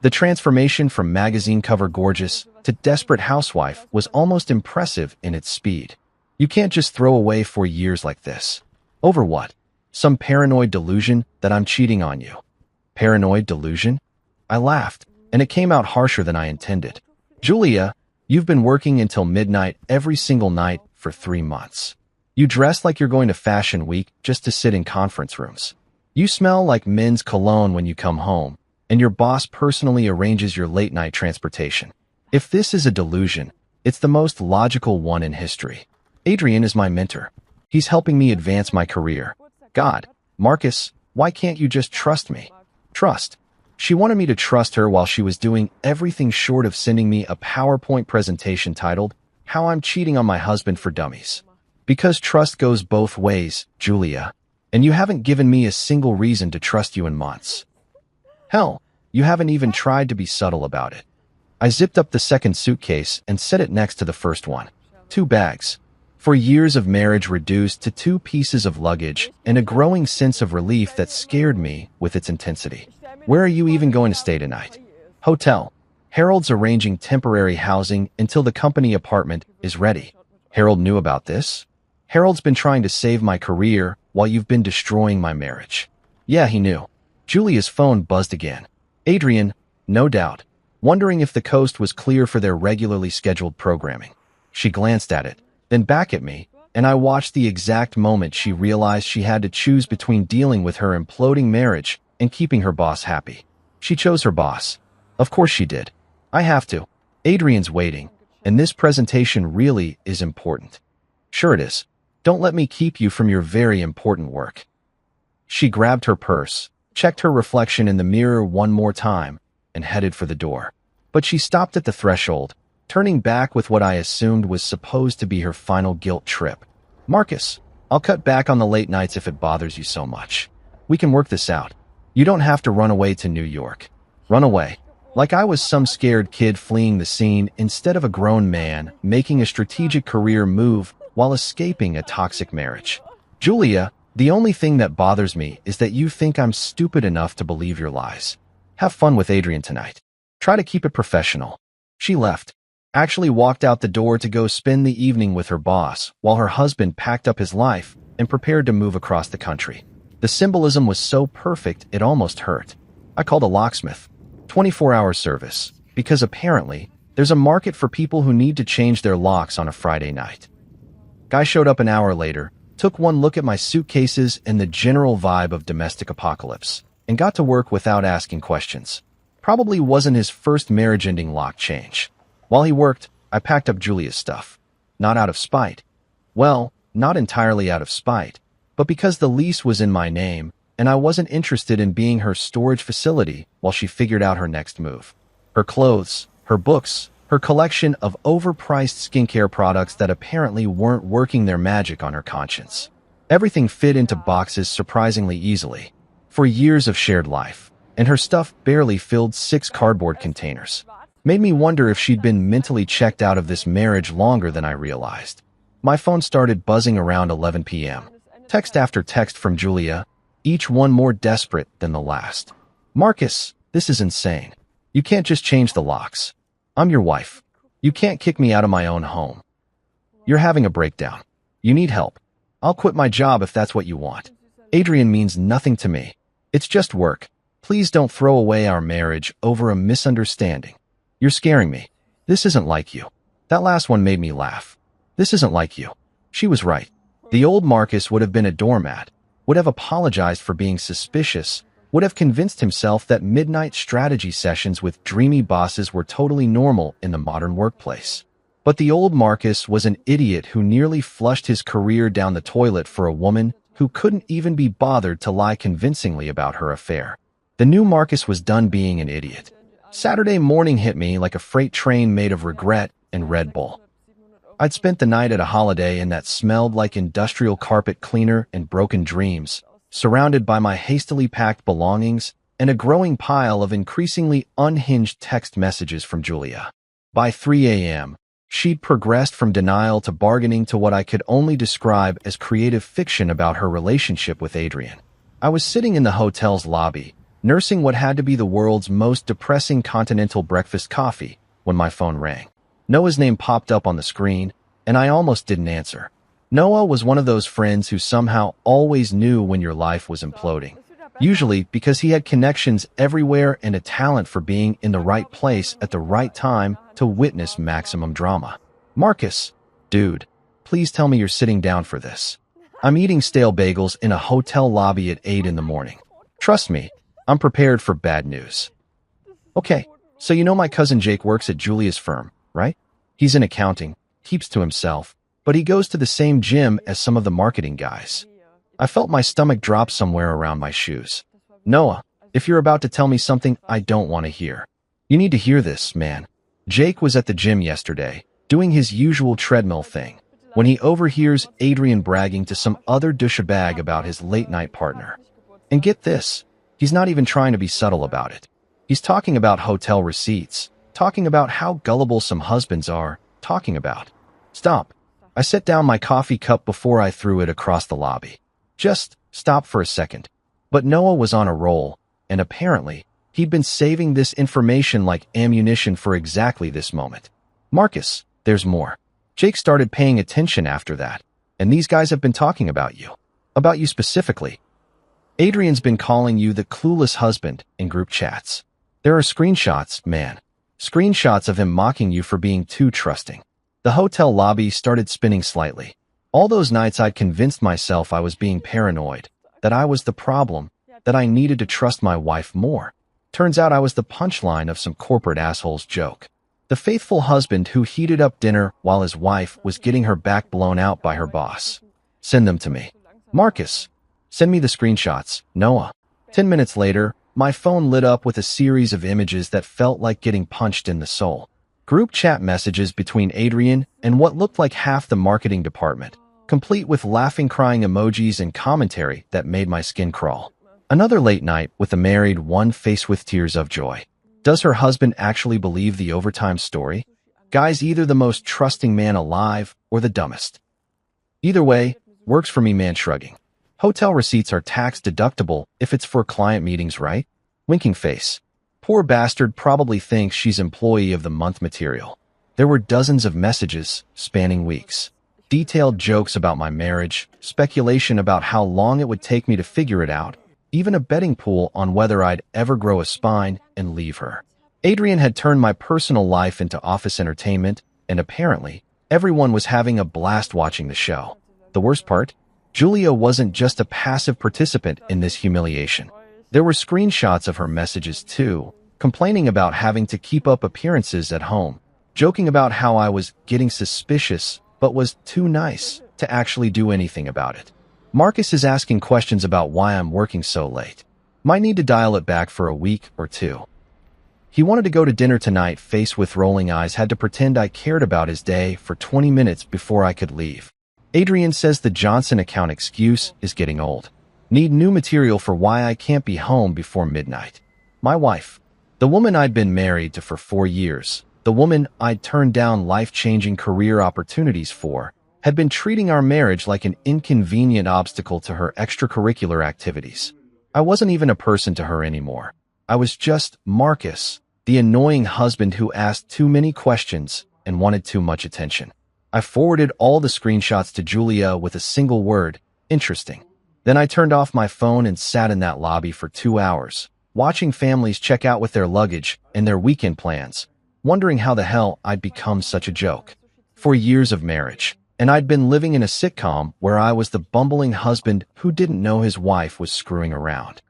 The transformation from magazine cover gorgeous to desperate housewife was almost impressive in its speed. You can't just throw away 4 years like this. Over what? Some paranoid delusion that I'm cheating on you. Paranoid delusion? I laughed, and it came out harsher than I intended. Julia, you've been working until midnight every single night for 3 months. You dress like you're going to Fashion Week just to sit in conference rooms. You smell like men's cologne when you come home, and your boss personally arranges your late-night transportation. If this is a delusion, it's the most logical one in history. Adrian is my mentor. He's helping me advance my career. God, Marcus, why can't you just trust me? Trust. She wanted me to trust her while she was doing everything short of sending me a PowerPoint presentation titled, How I'm Cheating on My Husband for Dummies. Because trust goes both ways, Julia, and you haven't given me a single reason to trust you in months. Hell, you haven't even tried to be subtle about it. I zipped up the second suitcase and set it next to the first one. 2 bags. For years of marriage reduced to 2 pieces of luggage and a growing sense of relief that scared me with its intensity. Where are you even going to stay tonight? Hotel. Harold's arranging temporary housing until the company apartment is ready. Harold knew about this? Harold's been trying to save my career while you've been destroying my marriage. Yeah, he knew. Julia's phone buzzed again. Adrian, no doubt, wondering if the coast was clear for their regularly scheduled programming. She glanced at it, then back at me, and I watched the exact moment she realized she had to choose between dealing with her imploding marriage and keeping her boss happy. She chose her boss. Of course she did. I have to. Adrian's waiting, and this presentation really is important. Sure it is. Don't let me keep you from your very important work. She grabbed her purse, checked her reflection in the mirror one more time, and headed for the door. But she stopped at the threshold, turning back with what I assumed was supposed to be her final guilt trip. Marcus, I'll cut back on the late nights if it bothers you so much. We can work this out. You don't have to run away to New York. Run away. Like I was some scared kid fleeing the scene instead of a grown man making a strategic career move while escaping a toxic marriage. Julia, the only thing that bothers me is that you think I'm stupid enough to believe your lies. Have fun with Adrian tonight. Try to keep it professional. She left. Actually walked out the door to go spend the evening with her boss, while her husband packed up his life and prepared to move across the country. The symbolism was so perfect it almost hurt. I called a locksmith. 24-hour service. Because apparently, there's a market for people who need to change their locks on a Friday night. Guy showed up an hour later, took one look at my suitcases and the general vibe of domestic apocalypse, and got to work without asking questions. Probably wasn't his first marriage-ending lock change. While he worked, I packed up Julia's stuff. Not out of spite. Well, not entirely out of spite, but because the lease was in my name, and I wasn't interested in being her storage facility while she figured out her next move. Her clothes, her books, her collection of overpriced skincare products that apparently weren't working their magic on her conscience. Everything fit into boxes surprisingly easily. For years of shared life, and her stuff barely filled 6 cardboard containers. Made me wonder if she'd been mentally checked out of this marriage longer than I realized. My phone started buzzing around 11 p.m. Text after text from Julia, each one more desperate than the last. Marcus, this is insane. You can't just change the locks. I'm your wife. You can't kick me out of my own home. You're having a breakdown. You need help. I'll quit my job if that's what you want. Adrian means nothing to me. It's just work. Please don't throw away our marriage over a misunderstanding. You're scaring me. This isn't like you. That last one made me laugh. This isn't like you. She was right. The old Marcus would have been a doormat, would have apologized for being suspicious, would have convinced himself that midnight strategy sessions with dreamy bosses were totally normal in the modern workplace. But the old Marcus was an idiot who nearly flushed his career down the toilet for a woman who couldn't even be bothered to lie convincingly about her affair. The new Marcus was done being an idiot. Saturday morning hit me like a freight train made of regret and Red Bull. I'd spent the night at a Holiday Inn that smelled like industrial carpet cleaner and broken dreams, surrounded by my hastily packed belongings and a growing pile of increasingly unhinged text messages from Julia. By 3 a.m., she'd progressed from denial to bargaining to what I could only describe as creative fiction about her relationship with Adrian. I was sitting in the hotel's lobby, nursing what had to be the world's most depressing continental breakfast coffee, when my phone rang. Noah's name popped up on the screen, and I almost didn't answer. Noah was one of those friends who somehow always knew when your life was imploding. Usually because he had connections everywhere and a talent for being in the right place at the right time to witness maximum drama. Marcus, dude, please tell me you're sitting down for this. I'm eating stale bagels in a hotel lobby at 8 in the morning. Trust me, I'm prepared for bad news. Okay, so you know my cousin Jake works at Julia's firm, right? He's in accounting, keeps to himself, but he goes to the same gym as some of the marketing guys. I felt my stomach drop somewhere around my shoes. Noah, if you're about to tell me something I don't want to hear, you need to hear this, man. Jake was at the gym yesterday, doing his usual treadmill thing, when he overhears Adrian bragging to some other douchebag about his late-night partner. And get this, he's not even trying to be subtle about it. He's talking about hotel receipts, talking about how gullible some husbands are, talking about. Stop. I set down my coffee cup before I threw it across the lobby. Just stop for a second. But Noah was on a roll, and apparently, he'd been saving this information like ammunition for exactly this moment. Marcus, there's more. Jake started paying attention after that, and these guys have been talking about you. About you specifically. Adrian's been calling you the clueless husband in group chats. There are screenshots, man. Screenshots of him mocking you for being too trusting. The hotel lobby started spinning slightly. All those nights I'd convinced myself I was being paranoid, that I was the problem, that I needed to trust my wife more. Turns out I was the punchline of some corporate asshole's joke. The faithful husband who heated up dinner while his wife was getting her back blown out by her boss. Send them to me. Marcus, send me the screenshots, Noah. 10 minutes later, my phone lit up with a series of images that felt like getting punched in the soul. Group chat messages between Adrian and what looked like half the marketing department, complete with laughing crying emojis and commentary that made my skin crawl. Another late night with a married one faced with tears of joy. Does her husband actually believe the overtime story? Guy's either the most trusting man alive or the dumbest. Either way, works for me, man shrugging. Hotel receipts are tax deductible if it's for client meetings, right? Winking face. Poor bastard probably thinks she's employee of the month material. There were dozens of messages, spanning weeks. Detailed jokes about my marriage, speculation about how long it would take me to figure it out, even a betting pool on whether I'd ever grow a spine and leave her. Adrian had turned my personal life into office entertainment, and apparently, everyone was having a blast watching the show. The worst part? Julia wasn't just a passive participant in this humiliation. There were screenshots of her messages too, complaining about having to keep up appearances at home, joking about how I was getting suspicious but was too nice to actually do anything about it. Marcus is asking questions about why I'm working so late. Might need to dial it back for a week or two. He wanted to go to dinner tonight, face with rolling eyes, had to pretend I cared about his day for 20 minutes before I could leave. Adrian says the Johnson account excuse is getting old. Need new material for why I can't be home before midnight. My wife, the woman I'd been married to for 4 years, the woman I'd turned down life-changing career opportunities for, had been treating our marriage like an inconvenient obstacle to her extracurricular activities. I wasn't even a person to her anymore. I was just Marcus, the annoying husband who asked too many questions and wanted too much attention. I forwarded all the screenshots to Julia with a single word, interesting. Then I turned off my phone and sat in that lobby for 2 hours, watching families check out with their luggage and their weekend plans, wondering how the hell I'd become such a joke. 4 years of marriage, and I'd been living in a sitcom where I was the bumbling husband who didn't know his wife was screwing around.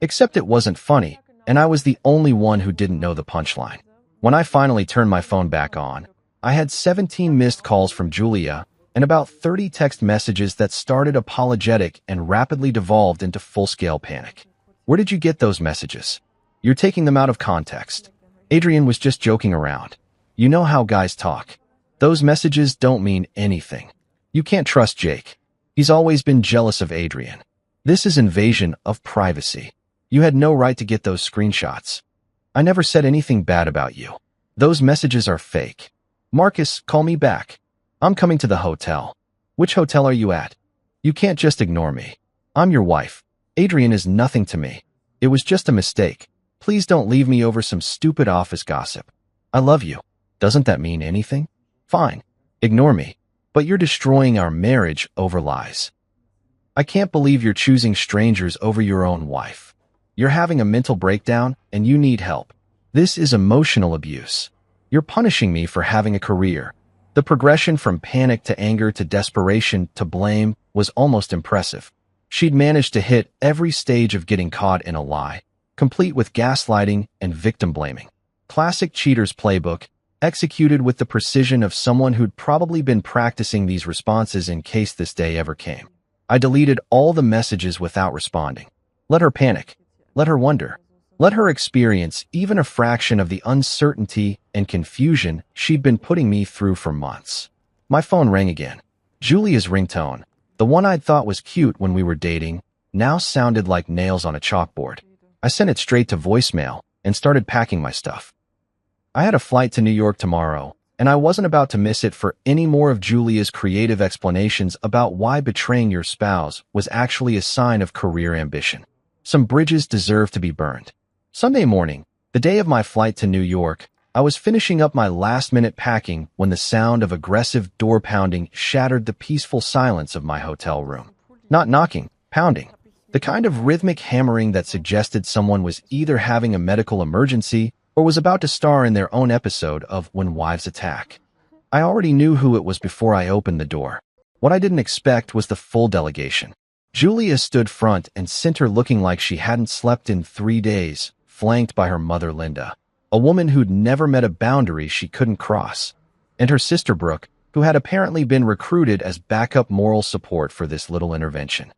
Except it wasn't funny, and I was the only one who didn't know the punchline. When I finally turned my phone back on, I had 17 missed calls from Julia and about 30 text messages that started apologetic and rapidly devolved into full-scale panic. Where did you get those messages? You're taking them out of context. Adrian was just joking around. You know how guys talk. Those messages don't mean anything. You can't trust Jake. He's always been jealous of Adrian. This is invasion of privacy. You had no right to get those screenshots. I never said anything bad about you. Those messages are fake. Marcus, call me back. I'm coming to the hotel. Which hotel are you at? You can't just ignore me. I'm your wife. Adrian is nothing to me. It was just a mistake. Please don't leave me over some stupid office gossip. I love you. Doesn't that mean anything? Fine. Ignore me. But you're destroying our marriage over lies. I can't believe you're choosing strangers over your own wife. You're having a mental breakdown and you need help. This is emotional abuse. You're punishing me for having a career. The progression from panic to anger to desperation to blame was almost impressive. She'd managed to hit every stage of getting caught in a lie, complete with gaslighting and victim blaming. Classic cheater's playbook, executed with the precision of someone who'd probably been practicing these responses in case this day ever came. I deleted all the messages without responding. Let her panic. Let her wonder. Let her experience even a fraction of the uncertainty and confusion she'd been putting me through for months. My phone rang again. Julia's ringtone, the one I'd thought was cute when we were dating, now sounded like nails on a chalkboard. I sent it straight to voicemail and started packing my stuff. I had a flight to New York tomorrow, and I wasn't about to miss it for any more of Julia's creative explanations about why betraying your spouse was actually a sign of career ambition. Some bridges deserve to be burned. Sunday morning, the day of my flight to New York, I was finishing up my last-minute packing when the sound of aggressive door pounding shattered the peaceful silence of my hotel room. Not knocking, pounding. The kind of rhythmic hammering that suggested someone was either having a medical emergency or was about to star in their own episode of When Wives Attack. I already knew who it was before I opened the door. What I didn't expect was the full delegation. Julia stood front and center looking like she hadn't slept in 3 days, flanked by her mother Linda, a woman who'd never met a boundary she couldn't cross, and her sister Brooke, who had apparently been recruited as backup moral support for this little intervention.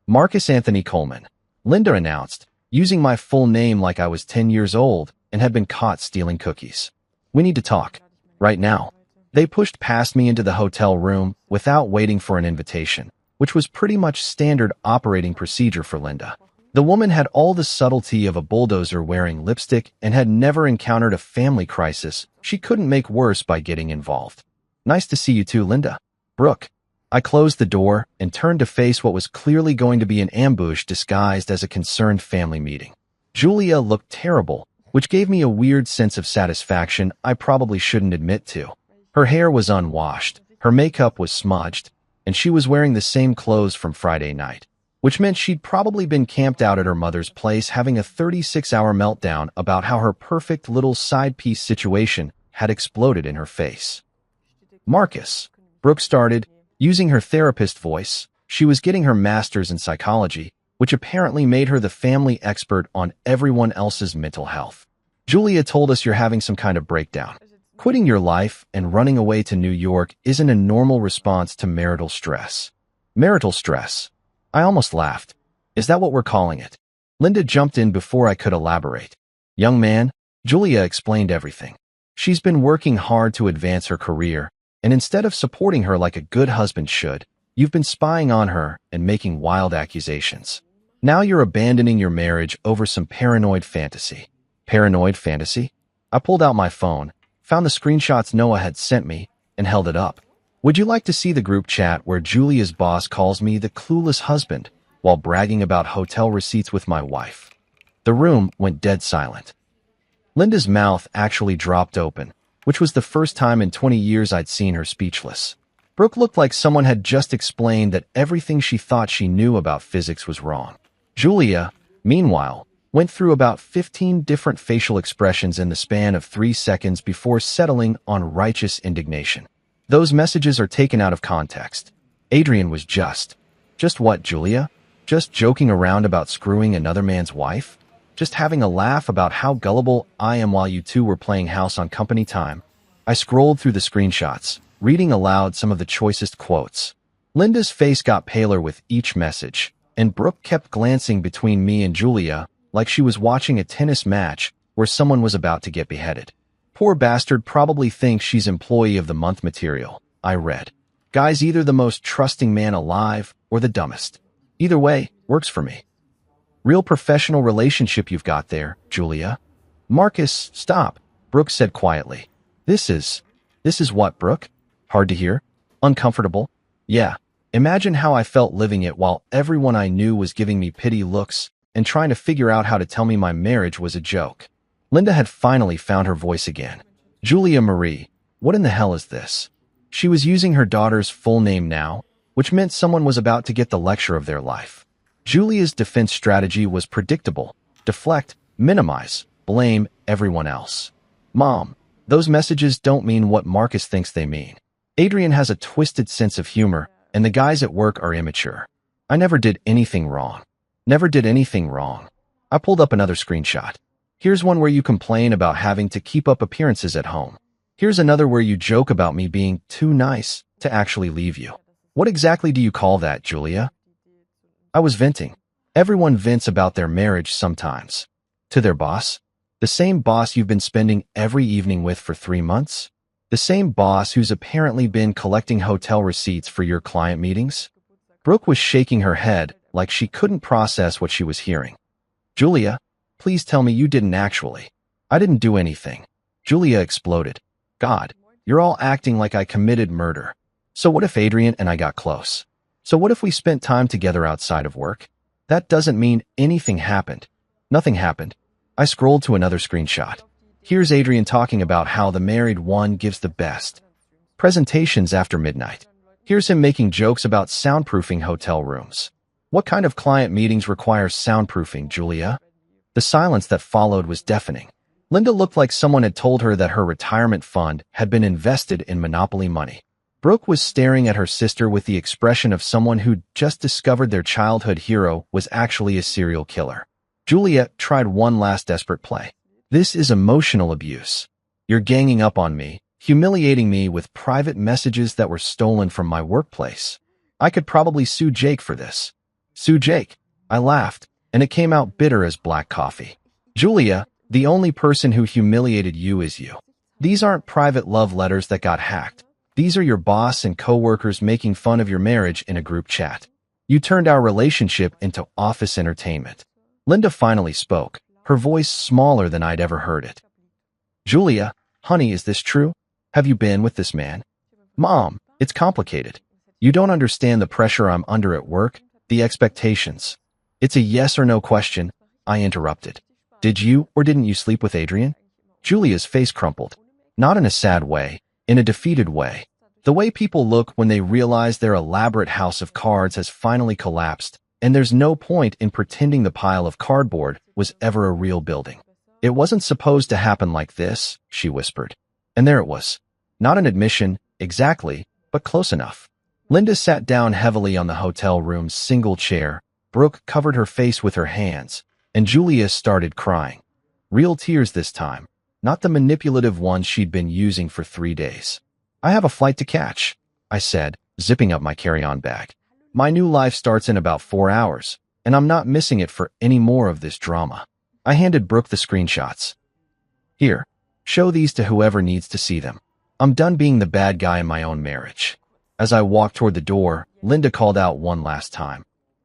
Marcus Anthony Coleman, Linda announced, using my full name like I was 10 years old and had been caught stealing cookies. We need to talk. Right now. They pushed past me into the hotel room without waiting for an invitation, which was pretty much standard operating procedure for Linda. The woman had all the subtlety of a bulldozer wearing lipstick and had never encountered a family crisis she couldn't make worse by getting involved. Nice to see you too, Linda. Brooke. I closed the door and turned to face what was clearly going to be an ambush disguised as a concerned family meeting. Julia looked terrible, which gave me a weird sense of satisfaction I probably shouldn't admit to. Her hair was unwashed, her makeup was smudged, and she was wearing the same clothes from Friday night, which meant she'd probably been camped out at her mother's place having a 36-hour meltdown about how her perfect little side piece situation had exploded in her face. Marcus, Brooke started, using her therapist voice. She was getting her master's in psychology, which apparently made her the family expert on everyone else's mental health. Julia told us you're having some kind of breakdown. Quitting your life and running away to New York isn't a normal response to marital stress. Marital stress. I almost laughed. Is that what we're calling it? Linda jumped in before I could elaborate. Young man, Julia explained everything. She's been working hard to advance her career, and instead of supporting her like a good husband should, you've been spying on her and making wild accusations. Now you're abandoning your marriage over some paranoid fantasy. Paranoid fantasy? I pulled out my phone, found the screenshots Noah had sent me, and held it up. Would you like to see the group chat where Julia's boss calls me the clueless husband while bragging about hotel receipts with my wife? The room went dead silent. Linda's mouth actually dropped open, which was the first time in 20 years I'd seen her speechless. Brooke looked like someone had just explained that everything she thought she knew about physics was wrong. Julia, meanwhile, went through about 15 different facial expressions in the span of 3 seconds before settling on righteous indignation. Those messages are taken out of context. Adrian was just what, Julia? Just joking around about screwing another man's wife? Just having a laugh about how gullible I am while you two were playing house on company time? I scrolled through the screenshots, reading aloud some of the choicest quotes. Linda's face got paler with each message, and Brooke kept glancing between me and Julia like she was watching a tennis match where someone was about to get beheaded. Poor bastard probably thinks she's employee of the month material, I read. Guy's either the most trusting man alive or the dumbest. Either way, works for me. Real professional relationship you've got there, Julia. Marcus, stop, Brooke said quietly. This is what, Brooke? Hard to hear? Uncomfortable? Yeah. Imagine how I felt living it while everyone I knew was giving me pity looks and trying to figure out how to tell me my marriage was a joke. Linda had finally found her voice again. Julia Marie, what in the hell is this? She was using her daughter's full name now, which meant someone was about to get the lecture of their life. Julia's defense strategy was predictable. Deflect, minimize, blame everyone else. Mom, those messages don't mean what Marcus thinks they mean. Adrian has a twisted sense of humor, and the guys at work are immature. I never did anything wrong. Never did anything wrong. I pulled up another screenshot. Here's one where you complain about having to keep up appearances at home. Here's another where you joke about me being too nice to actually leave you. What exactly do you call that, Julia? I was venting. Everyone vents about their marriage sometimes. To their boss? The same boss you've been spending every evening with for 3 months? The same boss who's apparently been collecting hotel receipts for your client meetings? Brooke was shaking her head like she couldn't process what she was hearing. Julia, please tell me you didn't actually. I didn't do anything. Julia exploded. God, you're all acting like I committed murder. So what if Adrian and I got close? So what if we spent time together outside of work? That doesn't mean anything happened. Nothing happened. I scrolled to another screenshot. Here's Adrian talking about how the married one gives the best presentations after midnight. Here's him making jokes about soundproofing hotel rooms. What kind of client meetings require soundproofing, Julia? The silence that followed was deafening. Linda looked like someone had told her that her retirement fund had been invested in Monopoly money. Brooke was staring at her sister with the expression of someone who'd just discovered their childhood hero was actually a serial killer. Julia tried one last desperate play. This is emotional abuse. You're ganging up on me, humiliating me with private messages that were stolen from my workplace. I could probably sue Jake for this. Sue Jake? I laughed, and it came out bitter as black coffee. Julia, the only person who humiliated you is you. These aren't private love letters that got hacked. These are your boss and coworkers making fun of your marriage in a group chat. You turned our relationship into office entertainment. Linda finally spoke, her voice smaller than I'd ever heard it. Julia, honey, is this true? Have you been with this man? Mom, it's complicated. You don't understand the pressure I'm under at work, the expectations. It's a yes or no question, I interrupted. Did you or didn't you sleep with Adrian? Julia's face crumpled. Not in a sad way, in a defeated way. The way people look when they realize their elaborate house of cards has finally collapsed, and there's no point in pretending the pile of cardboard was ever a real building. It wasn't supposed to happen like this, she whispered. And there it was. Not an admission, exactly, but close enough. Linda sat down heavily on the hotel room's single chair. Brooke covered her face with her hands, and Julia started crying. Real tears this time, not the manipulative ones she'd been using for 3 days. I have a flight to catch, I said, zipping up my carry-on bag. My new life starts in about 4 hours, and I'm not missing it for any more of this drama. I handed Brooke the screenshots. Here, show these to whoever needs to see them. I'm done being the bad guy in my own marriage. As I walked toward the door, Linda called out one last time.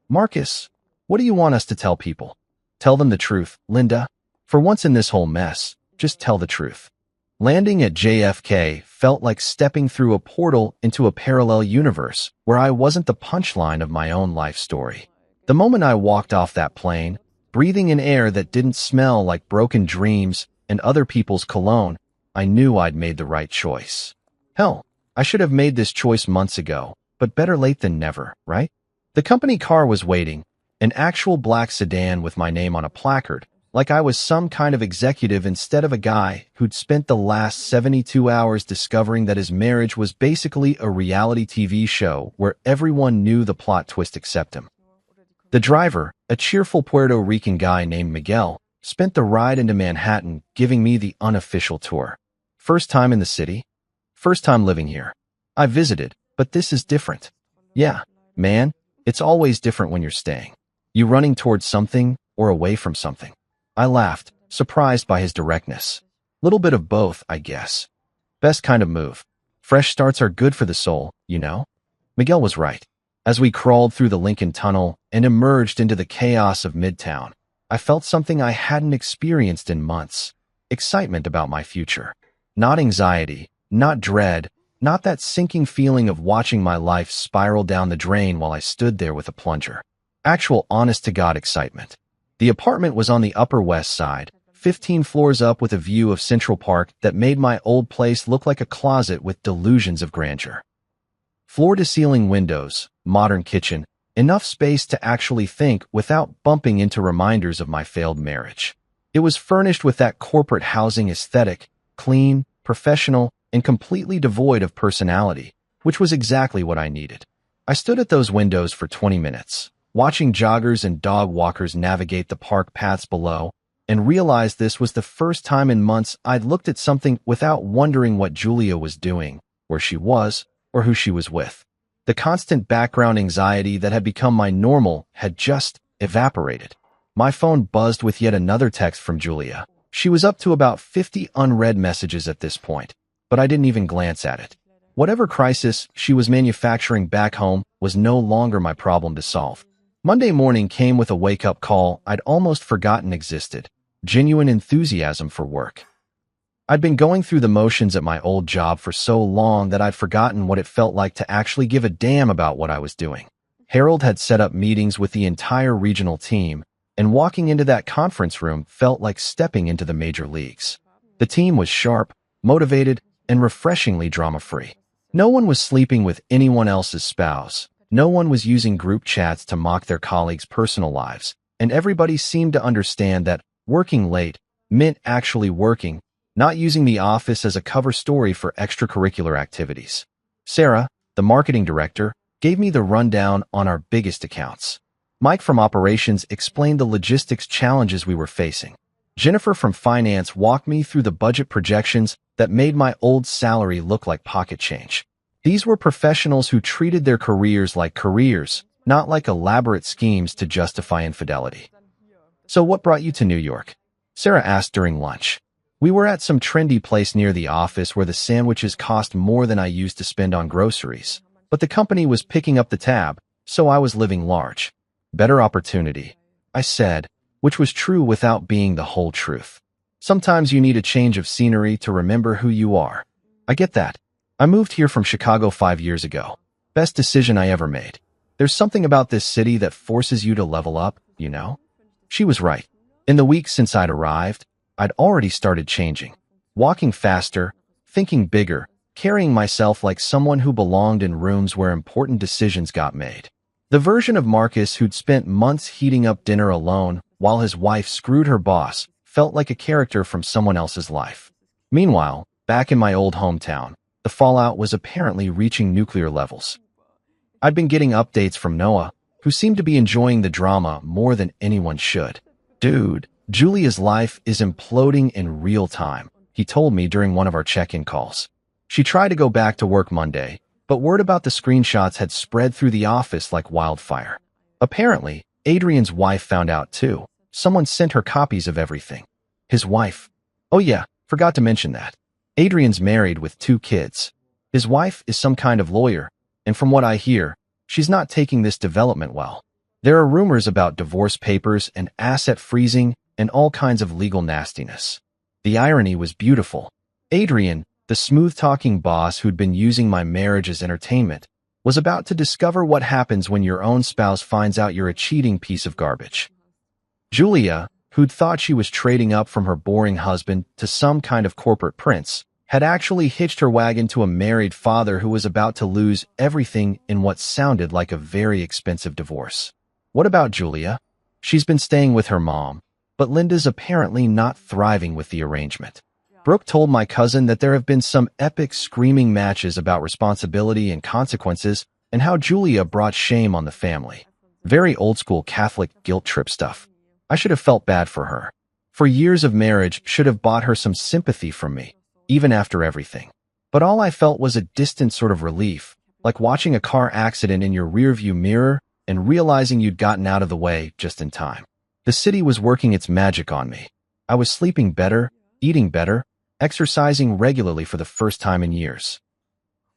Marcus, what do you want us to tell people? Tell them the truth, Linda. For once in this whole mess, just tell the truth. Landing at JFK felt like stepping through a portal into a parallel universe where I wasn't the punchline of my own life story. The moment I walked off that plane, breathing in air that didn't smell like broken dreams and other people's cologne, I knew I'd made the right choice. Hell, I should have made this choice months ago, but better late than never, right? The company car was waiting, an actual black sedan with my name on a placard, like I was some kind of executive instead of a guy who'd spent the last 72 hours discovering that his marriage was basically a reality TV show where everyone knew the plot twist except him. The driver, a cheerful Puerto Rican guy named Miguel, spent the ride into Manhattan giving me the unofficial tour. First time in the city? First time living here. I visited, but this is different. Yeah, man, it's always different when you're staying. You running towards something or away from something. I laughed, surprised by his directness. Little bit of both, I guess. Best kind of move. Fresh starts are good for the soul, you know? Miguel was right. As we crawled through the Lincoln Tunnel and emerged into the chaos of Midtown, I felt something I hadn't experienced in months. Excitement about my future. Not anxiety, not dread, not that sinking feeling of watching my life spiral down the drain while I stood there with a plunger. Actual honest-to-God excitement. The apartment was on the Upper West Side, 15 floors up with a view of Central Park that made my old place look like a closet with delusions of grandeur. Floor-to-ceiling windows, modern kitchen, enough space to actually think without bumping into reminders of my failed marriage. It was furnished with that corporate housing aesthetic, clean, professional, and completely devoid of personality, which was exactly what I needed. I stood at those windows for 20 minutes, watching joggers and dog walkers navigate the park paths below, and realized this was the first time in months I'd looked at something without wondering what Julia was doing, where she was, or who she was with. The constant background anxiety that had become my normal had just evaporated. My phone buzzed with yet another text from Julia. She was up to about 50 unread messages at this point, but I didn't even glance at it. Whatever crisis she was manufacturing back home was no longer my problem to solve. Monday morning came with a wake-up call I'd almost forgotten existed. Genuine enthusiasm for work. I'd been going through the motions at my old job for so long that I'd forgotten what it felt like to actually give a damn about what I was doing. Harold had set up meetings with the entire regional team, and walking into that conference room felt like stepping into the major leagues. The team was sharp, motivated, and refreshingly drama-free. No one was sleeping with anyone else's spouse. No one was using group chats to mock their colleagues' personal lives, and everybody seemed to understand that working late meant actually working, not using the office as a cover story for extracurricular activities. Sarah, the marketing director, gave me the rundown on our biggest accounts. Mike from operations explained the logistics challenges we were facing. Jennifer from finance walked me through the budget projections that made my old salary look like pocket change. These were professionals who treated their careers like careers, not like elaborate schemes to justify infidelity. So what brought you to New York? Sarah asked during lunch. We were at some trendy place near the office where the sandwiches cost more than I used to spend on groceries, but the company was picking up the tab, so I was living large. Better opportunity, I said, which was true without being the whole truth. Sometimes you need a change of scenery to remember who you are. I get that. I moved here from Chicago 5 years ago. Best decision I ever made. There's something about this city that forces you to level up, you know? She was right. In the weeks since I'd arrived, I'd already started changing. Walking faster, thinking bigger, carrying myself like someone who belonged in rooms where important decisions got made. The version of Marcus who'd spent months heating up dinner alone while his wife screwed her boss felt like a character from someone else's life. Meanwhile, back in my old hometown, the fallout was apparently reaching nuclear levels. I'd been getting updates from Noah, who seemed to be enjoying the drama more than anyone should. "Dude, Julia's life is imploding in real time," he told me during one of our check-in calls. She tried to go back to work Monday, but word about the screenshots had spread through the office like wildfire. Apparently, Adrian's wife found out too. Someone sent her copies of everything. His wife. Oh yeah, forgot to mention that. Adrian's married with 2 kids. His wife is some kind of lawyer, and from what I hear, she's not taking this development well. There are rumors about divorce papers and asset freezing and all kinds of legal nastiness. The irony was beautiful. Adrian, the smooth-talking boss who'd been using my marriage as entertainment, was about to discover what happens when your own spouse finds out you're a cheating piece of garbage. Julia, who'd thought she was trading up from her boring husband to some kind of corporate prince, had actually hitched her wagon to a married father who was about to lose everything in what sounded like a very expensive divorce. What about Julia? She's been staying with her mom, but Linda's apparently not thriving with the arrangement. Brooke told my cousin that there have been some epic screaming matches about responsibility and consequences and how Julia brought shame on the family. Very old-school Catholic guilt trip stuff. I should have felt bad for her. For years of marriage should have bought her some sympathy from me, even after everything. But all I felt was a distant sort of relief, like watching a car accident in your rearview mirror and realizing you'd gotten out of the way just in time. The city was working its magic on me. I was sleeping better, eating better, exercising regularly for the first time in years.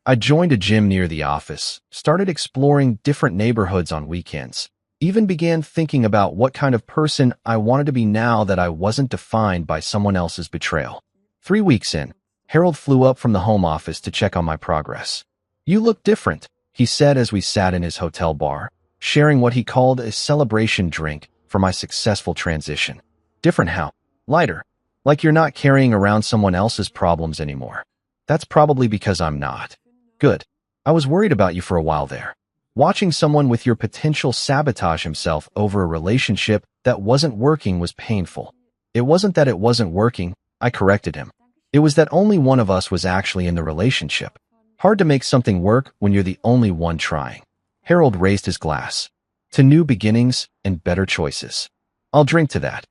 I joined a gym near the office, started exploring different neighborhoods on weekends, even began thinking about what kind of person I wanted to be now that I wasn't defined by someone else's betrayal. 3 weeks in, Harold flew up from the home office to check on my progress. "You look different," he said as we sat in his hotel bar, sharing what he called a celebration drink for my successful transition. "Different how?" "Lighter. Like you're not carrying around someone else's problems anymore." "That's probably because I'm not." "Good. I was worried about you for a while there. Watching someone with your potential sabotage himself over a relationship that wasn't working was painful." "It wasn't that it wasn't working," I corrected him. "It was that only one of us was actually in the relationship. Hard to make something work when you're the only one trying." Harold raised his glass. "To new beginnings and better choices." "I'll drink to that."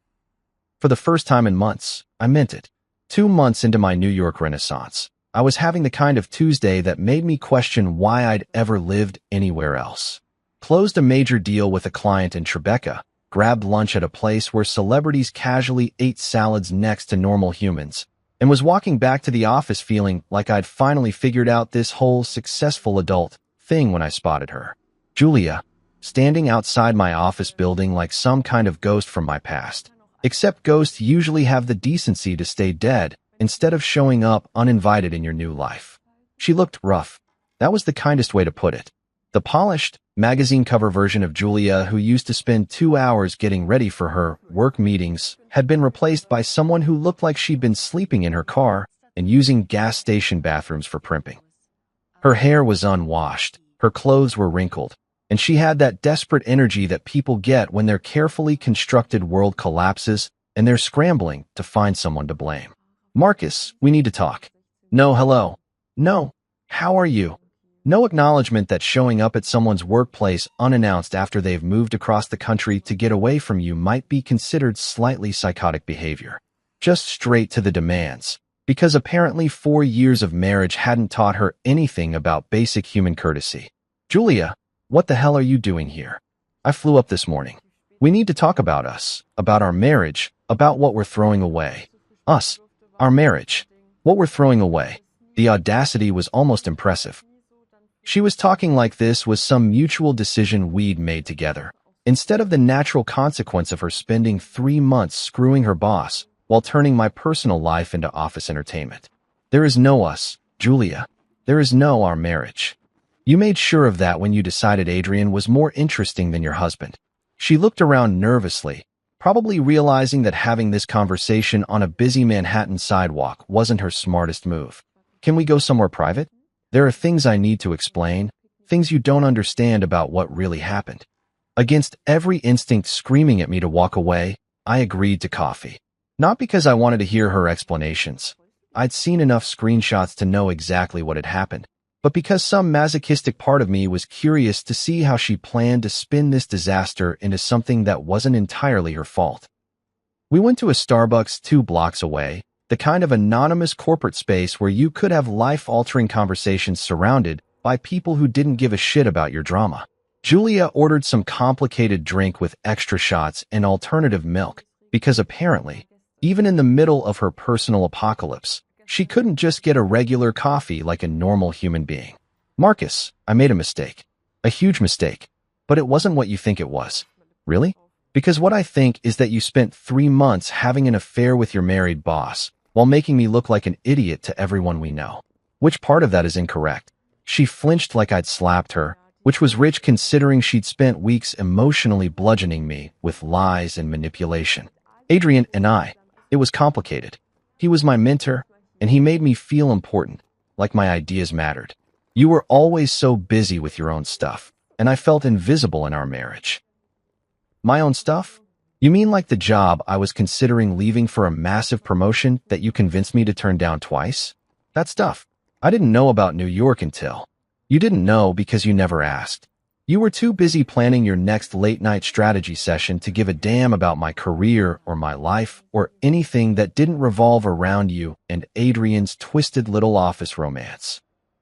For the first time in months, I meant it. 2 months into my New York renaissance, I was having the kind of Tuesday that made me question why I'd ever lived anywhere else. Closed a major deal with a client in Tribeca, grabbed lunch at a place where celebrities casually ate salads next to normal humans, and was walking back to the office feeling like I'd finally figured out this whole successful adult thing when I spotted her. Julia, standing outside my office building like some kind of ghost from my past. Except ghosts usually have the decency to stay dead instead of showing up uninvited in your new life. She looked rough. That was the kindest way to put it. The polished, magazine cover version of Julia who used to spend 2 hours getting ready for her work meetings had been replaced by someone who looked like she'd been sleeping in her car and using gas station bathrooms for primping. Her hair was unwashed, her clothes were wrinkled, and she had that desperate energy that people get when their carefully constructed world collapses and they're scrambling to find someone to blame. "Marcus, we need to talk." "No, hello." "No, how are you?" No acknowledgement that showing up at someone's workplace unannounced after they've moved across the country to get away from you might be considered slightly psychotic behavior. Just straight to the demands, because apparently 4 years of marriage hadn't taught her anything about basic human courtesy. "Julia, what the hell are you doing here?" "I flew up this morning. We need to talk about us, about our marriage, about what we're throwing away." "Us? Our marriage? What we're throwing away?" The audacity was almost impressive. She was talking like this was some mutual decision we'd made together, instead of the natural consequence of her spending 3 months screwing her boss while turning my personal life into office entertainment. "There is no us, Julia. There is no our marriage. You made sure of that when you decided Adrian was more interesting than your husband." She looked around nervously, probably realizing that having this conversation on a busy Manhattan sidewalk wasn't her smartest move. Can we go somewhere private? There are things I need to explain, things you don't understand about what really happened. Against every instinct screaming at me to walk away, I agreed to coffee. Not because I wanted to hear her explanations. I'd seen enough screenshots to know exactly what had happened, but because some masochistic part of me was curious to see how she planned to spin this disaster into something that wasn't entirely her fault. We went to a Starbucks 2 blocks away, the kind of anonymous corporate space where you could have life-altering conversations surrounded by people who didn't give a shit about your drama. Julia ordered some complicated drink with extra shots and alternative milk, because apparently, even in the middle of her personal apocalypse, she couldn't just get a regular coffee like a normal human being. Marcus, I made a mistake. A huge mistake. But it wasn't what you think it was. Really? Because what I think is that you spent 3 months having an affair with your married boss, while making me look like an idiot to everyone we know. Which part of that is incorrect? She flinched like I'd slapped her, which was rich considering she'd spent weeks emotionally bludgeoning me with lies and manipulation. Adrian and I, it was complicated. He was my mentor, and he made me feel important, like my ideas mattered. You were always so busy with your own stuff, and I felt invisible in our marriage. My own stuff? You mean like the job I was considering leaving for a massive promotion that you convinced me to turn down twice? That stuff. I didn't know about New York until. You didn't know because you never asked. You were too busy planning your next late-night strategy session to give a damn about my career or my life or anything that didn't revolve around you and Adrian's twisted little office romance.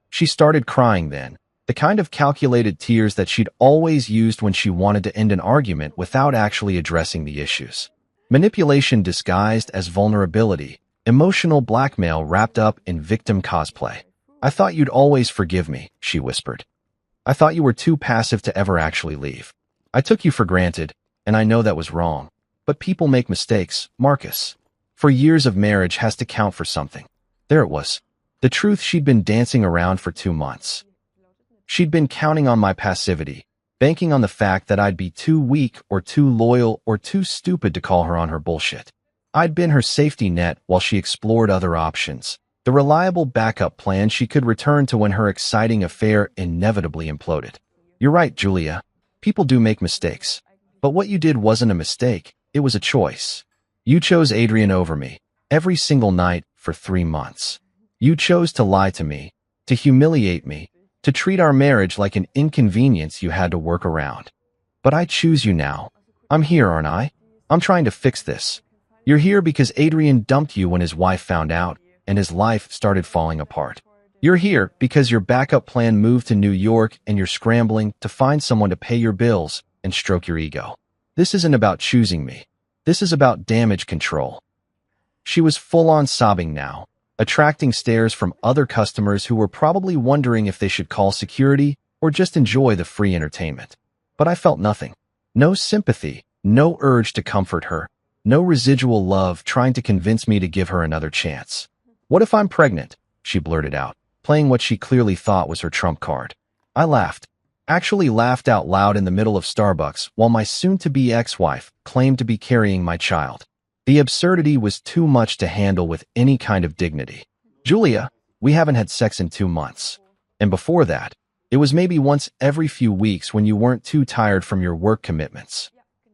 She started crying then, the kind of calculated tears that she'd always used when she wanted to end an argument without actually addressing the issues. Manipulation disguised as vulnerability, emotional blackmail wrapped up in victim cosplay. I thought you'd always forgive me, she whispered. I thought you were too passive to ever actually leave. I took you for granted, and I know that was wrong. But people make mistakes, Marcus. For years of marriage has to count for something. There it was. The truth she'd been dancing around for 2 months. She'd been counting on my passivity, banking on the fact that I'd be too weak or too loyal or too stupid to call her on her bullshit. I'd been her safety net while she explored other options. The reliable backup plan she could return to when her exciting affair inevitably imploded. You're right, Julia. People do make mistakes. But what you did wasn't a mistake. It was a choice. You chose Adrian over me, every single night for 3 months. You chose to lie to me, to humiliate me, to treat our marriage like an inconvenience you had to work around. But I choose you now. I'm here, aren't I? I'm trying to fix this. You're here because Adrian dumped you when his wife found out, and his life started falling apart. You're here because your backup plan moved to New York and you're scrambling to find someone to pay your bills and stroke your ego. This isn't about choosing me. This is about damage control. She was full-on sobbing now, attracting stares from other customers who were probably wondering if they should call security or just enjoy the free entertainment. But I felt nothing. No sympathy, no urge to comfort her, no residual love trying to convince me to give her another chance. What if I'm pregnant? She blurted out, playing what she clearly thought was her trump card. I laughed. Actually laughed out loud in the middle of Starbucks while my soon-to-be ex-wife claimed to be carrying my child. The absurdity was too much to handle with any kind of dignity. Julia, we haven't had sex in 2 months. And before that, it was maybe once every few weeks when you weren't too tired from your work commitments.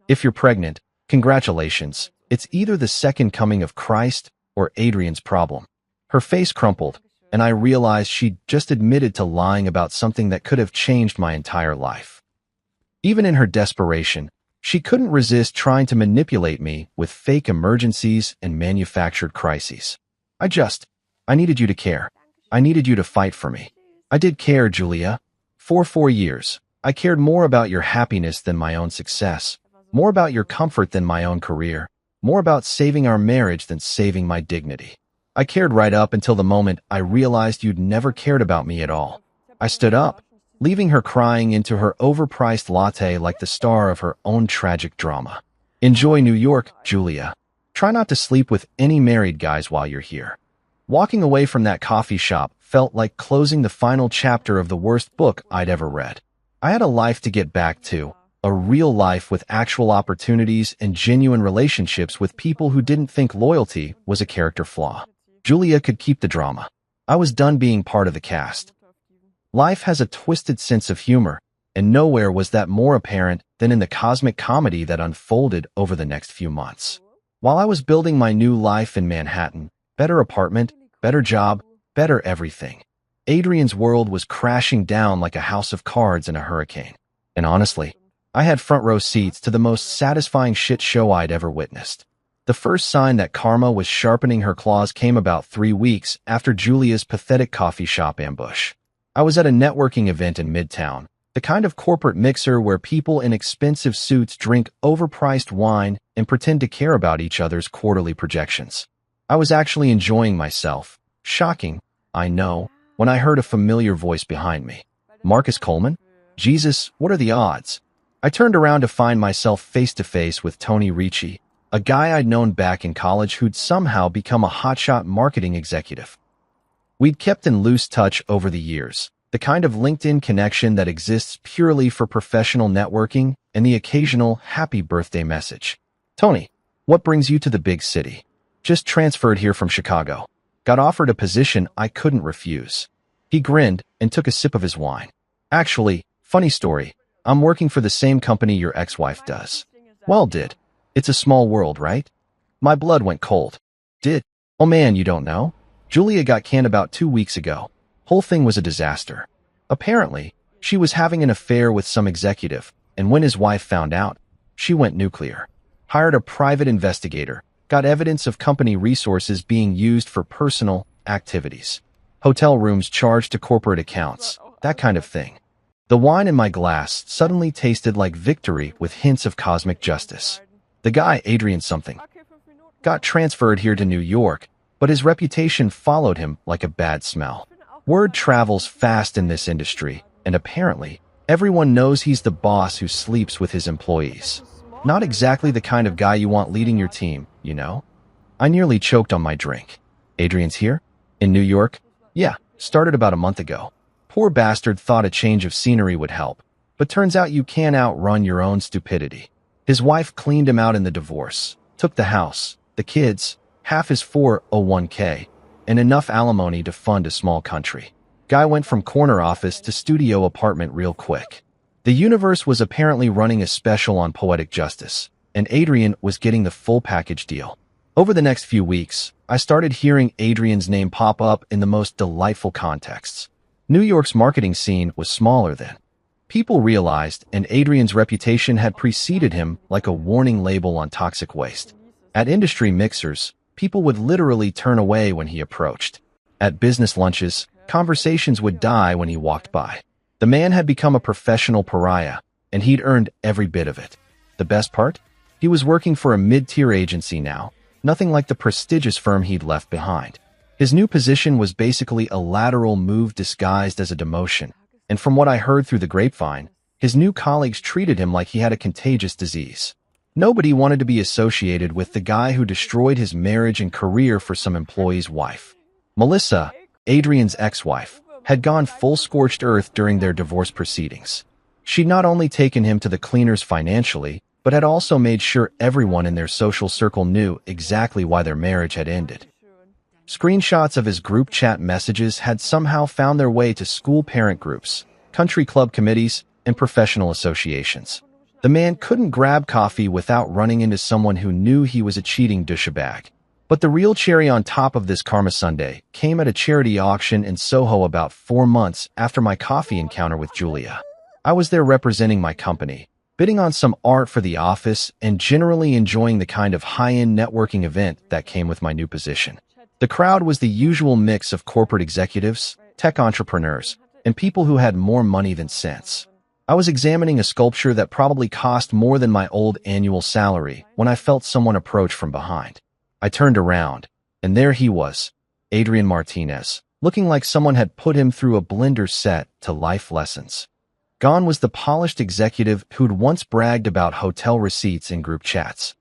If you're pregnant, congratulations. It's either the second coming of Christ or Adrian's problem. Her face crumpled, and I realized she'd just admitted to lying about something that could have changed my entire life. Even in her desperation, she couldn't resist trying to manipulate me with fake emergencies and manufactured crises. I needed you to care. I needed you to fight for me. I did care, Julia. For 4 years, I cared more about your happiness than my own success, more about your comfort than my own career, more about saving our marriage than saving my dignity. I cared right up until the moment I realized you'd never cared about me at all. I stood up, leaving her crying into her overpriced latte like the star of her own tragic drama. Enjoy New York, Julia. Try not to sleep with any married guys while you're here. Walking away from that coffee shop felt like closing the final chapter of the worst book I'd ever read. I had a life to get back to, A real life with actual opportunities and genuine relationships with people who didn't think loyalty was a character flaw. Julia could keep the drama. I was done being part of the cast. Life has a twisted sense of humor, and nowhere was that more apparent than in the cosmic comedy that unfolded over the next few months. While I was building my new life in Manhattan, better apartment, better job, better everything, Adrian's world was crashing down like a house of cards in a hurricane. And honestly, I had front row seats to the most satisfying shit show I'd ever witnessed. The first sign that karma was sharpening her claws came about 3 weeks after Julia's pathetic coffee shop ambush. I was at a networking event in Midtown, the kind of corporate mixer where people in expensive suits drink overpriced wine and pretend to care about each other's quarterly projections. I was actually enjoying myself. Shocking, I know, when I heard a familiar voice behind me. Marcus Coleman? Jesus, what are the odds? I turned around to find myself face to face with Tony Ricci, a guy I'd known back in college who'd somehow become a hotshot marketing executive. We'd kept in loose touch over the years, the kind of LinkedIn connection that exists purely for professional networking and the occasional happy birthday message. Tony, what brings you to the big city? Just transferred here from Chicago. Got offered a position I couldn't refuse. He grinned and took a sip of his wine. Actually, funny story, I'm working for the same company your ex-wife does. Well, did. It's a small world, right? My blood went cold. Did? Oh man, you don't know? Julia got canned about 2 weeks ago. Whole thing was a disaster. Apparently, she was having an affair with some executive, and when his wife found out, she went nuclear. Hired a private investigator, got evidence of company resources being used for personal activities. Hotel rooms charged to corporate accounts, that kind of thing. The wine in my glass suddenly tasted like victory with hints of cosmic justice. The guy, Adrian something, got transferred here to New York, but his reputation followed him like a bad smell. Word travels fast in this industry, and apparently, everyone knows he's the boss who sleeps with his employees. Not exactly the kind of guy you want leading your team, you know? I nearly choked on my drink. Adrian's here? In New York? Yeah, started about a month ago. Poor bastard thought a change of scenery would help, but turns out you can't outrun your own stupidity. His wife cleaned him out in the divorce, took the house, the kids, half his 401k, and enough alimony to fund a small country. Guy went from corner office to studio apartment real quick. The universe was apparently running a special on poetic justice, and Adrian was getting the full package deal. Over the next few weeks, I started hearing Adrian's name pop up in the most delightful contexts. New York's marketing scene was smaller then. People realized, and Adrian's reputation had preceded him like a warning label on toxic waste. At industry mixers, people would literally turn away when he approached. At business lunches, conversations would die when he walked by. The man had become a professional pariah, and he'd earned every bit of it. The best part? He was working for a mid-tier agency now, nothing like the prestigious firm he'd left behind. His new position was basically a lateral move disguised as a demotion, and from what I heard through the grapevine, his new colleagues treated him like he had a contagious disease. Nobody wanted to be associated with the guy who destroyed his marriage and career for some employee's wife. Melissa, Adrian's ex-wife, had gone full scorched earth during their divorce proceedings. She'd not only taken him to the cleaners financially, but had also made sure everyone in their social circle knew exactly why their marriage had ended. Screenshots of his group chat messages had somehow found their way to school parent groups, country club committees, and professional associations. The man couldn't grab coffee without running into someone who knew he was a cheating douchebag. But the real cherry on top of this karma sundae came at a charity auction in Soho about 4 months after my coffee encounter with Julia. I was there representing my company, bidding on some art for the office and generally enjoying the kind of high-end networking event that came with my new position. The crowd was the usual mix of corporate executives, tech entrepreneurs, and people who had more money than sense. I was examining a sculpture that probably cost more than my old annual salary when I felt someone approach from behind. I turned around, and there he was, Adrian Martinez, looking like someone had put him through a blender set to life lessons. Gone was the polished executive who'd once bragged about hotel receipts in group chats.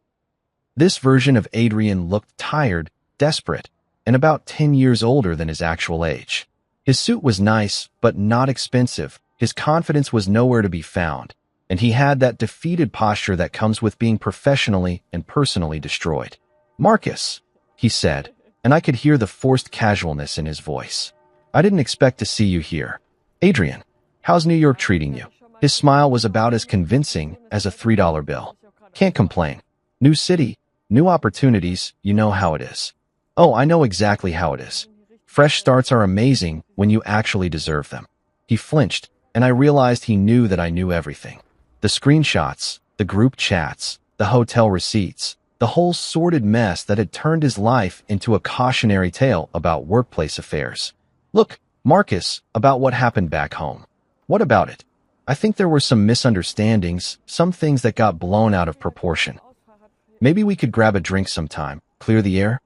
This version of Adrian looked tired, desperate, and about 10 years older than his actual age. His suit was nice, but not expensive. His confidence was nowhere to be found, and he had that defeated posture that comes with being professionally and personally destroyed. "Marcus," he said, and I could hear the forced casualness in his voice. "I didn't expect to see you here. Adrian, how's New York treating you?" His smile was about as convincing as a $3 bill. "Can't complain. New city, new opportunities, you know how it is." "Oh, I know exactly how it is. Fresh starts are amazing when you actually deserve them." He flinched, and I realized he knew that I knew everything. The screenshots, the group chats, the hotel receipts, the whole sordid mess that had turned his life into a cautionary tale about workplace affairs. "Look, Marcus, about what happened back home." "What about it?" "I think there were some misunderstandings, some things that got blown out of proportion. Maybe we could grab a drink sometime, clear the air?"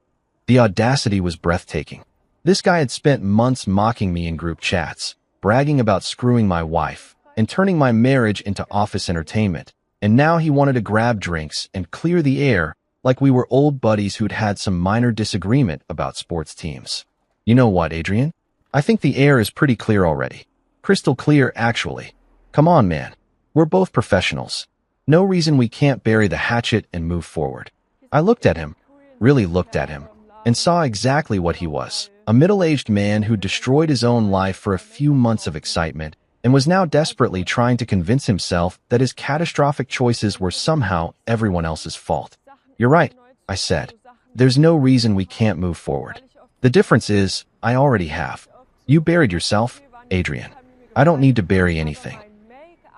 The audacity was breathtaking. This guy had spent months mocking me in group chats, bragging about screwing my wife, and turning my marriage into office entertainment, and now he wanted to grab drinks and clear the air like we were old buddies who'd had some minor disagreement about sports teams. "You know what, Adrian? I think the air is pretty clear already. Crystal clear, actually. Come on, man. We're both professionals. No reason we can't bury the hatchet and move forward." I looked at him, really looked at him, and saw exactly what he was. A middle-aged man who destroyed his own life for a few months of excitement and was now desperately trying to convince himself that his catastrophic choices were somehow everyone else's fault. "You're right," I said. "There's no reason we can't move forward. The difference is, I already have. You buried yourself, Adrian. I don't need to bury anything."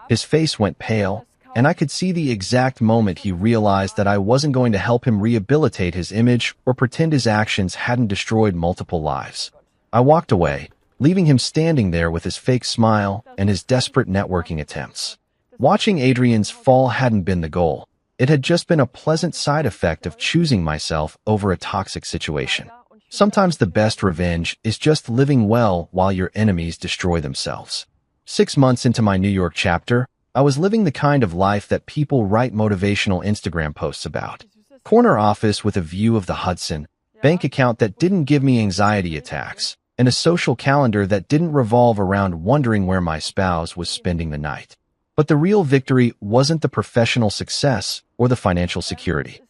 His face went pale, and I could see the exact moment he realized that I wasn't going to help him rehabilitate his image or pretend his actions hadn't destroyed multiple lives. I walked away, leaving him standing there with his fake smile and his desperate networking attempts. Watching Adrian's fall hadn't been the goal. It had just been a pleasant side effect of choosing myself over a toxic situation. Sometimes the best revenge is just living well while your enemies destroy themselves. 6 months into my New York chapter, I was living the kind of life that people write motivational Instagram posts about. Corner office with a view of the Hudson, bank account that didn't give me anxiety attacks, and a social calendar that didn't revolve around wondering where my spouse was spending the night. But the real victory wasn't the professional success or the financial security.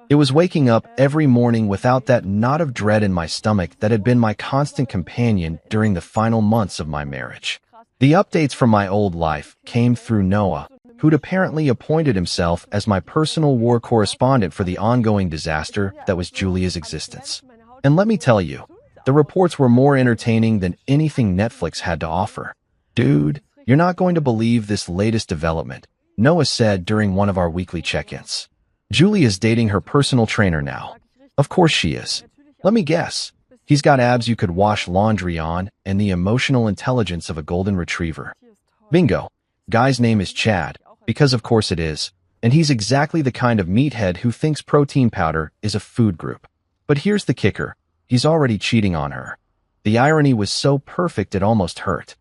It was waking up every morning without that knot of dread in my stomach that had been my constant companion during the final months of my marriage. The updates from my old life came through Noah, who'd apparently appointed himself as my personal war correspondent for the ongoing disaster that was Julia's existence. And let me tell you, the reports were more entertaining than anything Netflix had to offer. "Dude, you're not going to believe this latest development," Noah said during one of our weekly check-ins. "Julia's dating her personal trainer now." "Of course she is. Let me guess. He's got abs you could wash laundry on and the emotional intelligence of a golden retriever." "Bingo. Guy's name is Chad, because of course it is, and he's exactly the kind of meathead who thinks protein powder is a food group. But here's the kicker. He's already cheating on her." The irony was so perfect it almost hurt.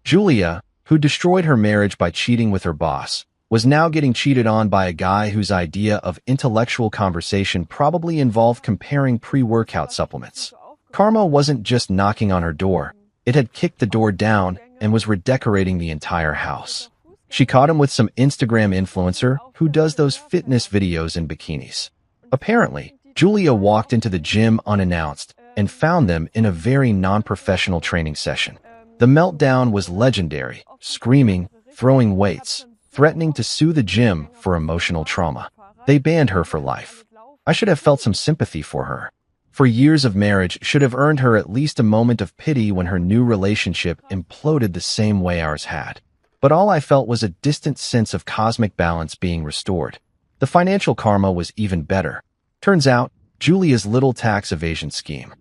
Julia, who destroyed her marriage by cheating with her boss, was now getting cheated on by a guy whose idea of intellectual conversation probably involved comparing pre-workout supplements. Karma wasn't just knocking on her door, it had kicked the door down and was redecorating the entire house. She caught him with some Instagram influencer who does those fitness videos in bikinis. Apparently, Julia walked into the gym unannounced and found them in a very non-professional training session. The meltdown was legendary, screaming, throwing weights, threatening to sue the gym for emotional trauma. They banned her for life. I should have felt some sympathy for her. For years of marriage should have earned her at least a moment of pity when her new relationship imploded the same way ours had. But all I felt was a distant sense of cosmic balance being restored. The financial karma was even better. Turns out, Julia's little tax evasion scheme,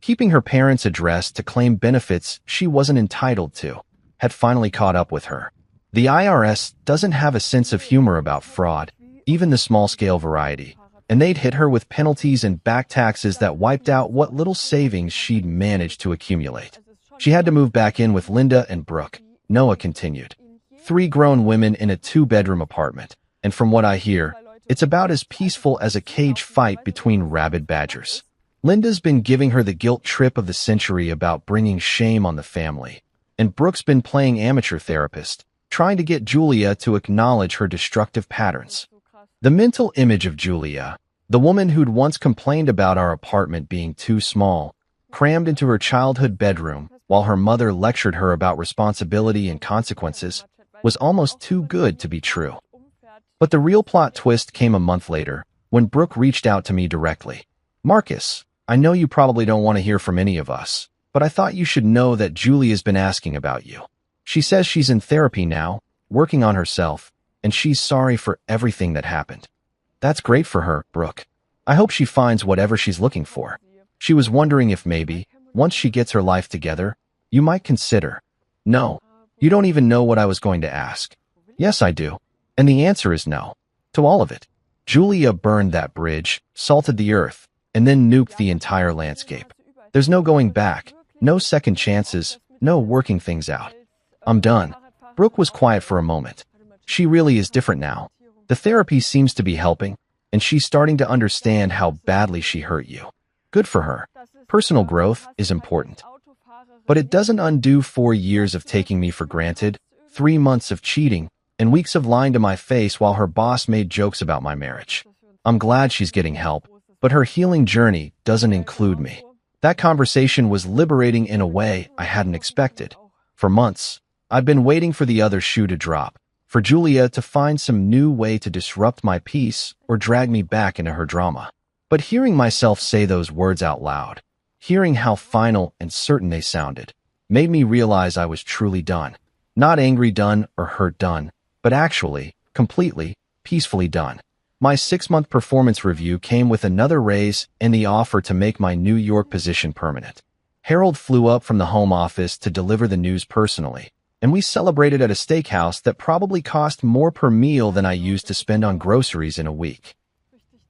keeping her parents' address to claim benefits she wasn't entitled to, had finally caught up with her. The IRS doesn't have a sense of humor about fraud, even the small-scale variety, and they'd hit her with penalties and back taxes that wiped out what little savings she'd managed to accumulate. She had to move back in with Linda and Brooke, Noah continued. 3 grown women in a 2-bedroom apartment, and from what I hear, it's about as peaceful as a cage fight between rabid badgers. Linda's been giving her the guilt trip of the century about bringing shame on the family, and Brooke's been playing amateur therapist, trying to get Julia to acknowledge her destructive patterns. The mental image of Julia, the woman who'd once complained about our apartment being too small, crammed into her childhood bedroom while her mother lectured her about responsibility and consequences, was almost too good to be true. But the real plot twist came a month later, when Brooke reached out to me directly. "Marcus, I know you probably don't want to hear from any of us, but I thought you should know that Julia's been asking about you. She says she's in therapy now, working on herself, and she's sorry for everything that happened." "That's great for her, Brooke. I hope she finds whatever she's looking for. She was wondering if maybe, once she gets her life together, you might consider." "No, you don't even know what I was going to ask." "Yes, I do. And the answer is no. To all of it." Julia burned that bridge, salted the earth, and then nuked the entire landscape. There's no going back, no second chances, no working things out. "I'm done." Brooke was quiet for a moment. She really is different now. The therapy seems to be helping, and she's starting to understand how badly she hurt you. Good for her. Personal growth is important. But it doesn't undo 4 years of taking me for granted, 3 months of cheating, and weeks of lying to my face while her boss made jokes about my marriage. I'm glad she's getting help, but her healing journey doesn't include me. That conversation was liberating in a way I hadn't expected. For months, I've been waiting for the other shoe to drop, for Julia to find some new way to disrupt my peace or drag me back into her drama. But hearing myself say those words out loud, hearing how final and certain they sounded, made me realize I was truly done. Not angry done or hurt done, but actually, completely, peacefully done. My 6-month performance review came with another raise and the offer to make my New York position permanent. Harold flew up from the home office to deliver the news personally, and we celebrated at a steakhouse that probably cost more per meal than I used to spend on groceries in a week.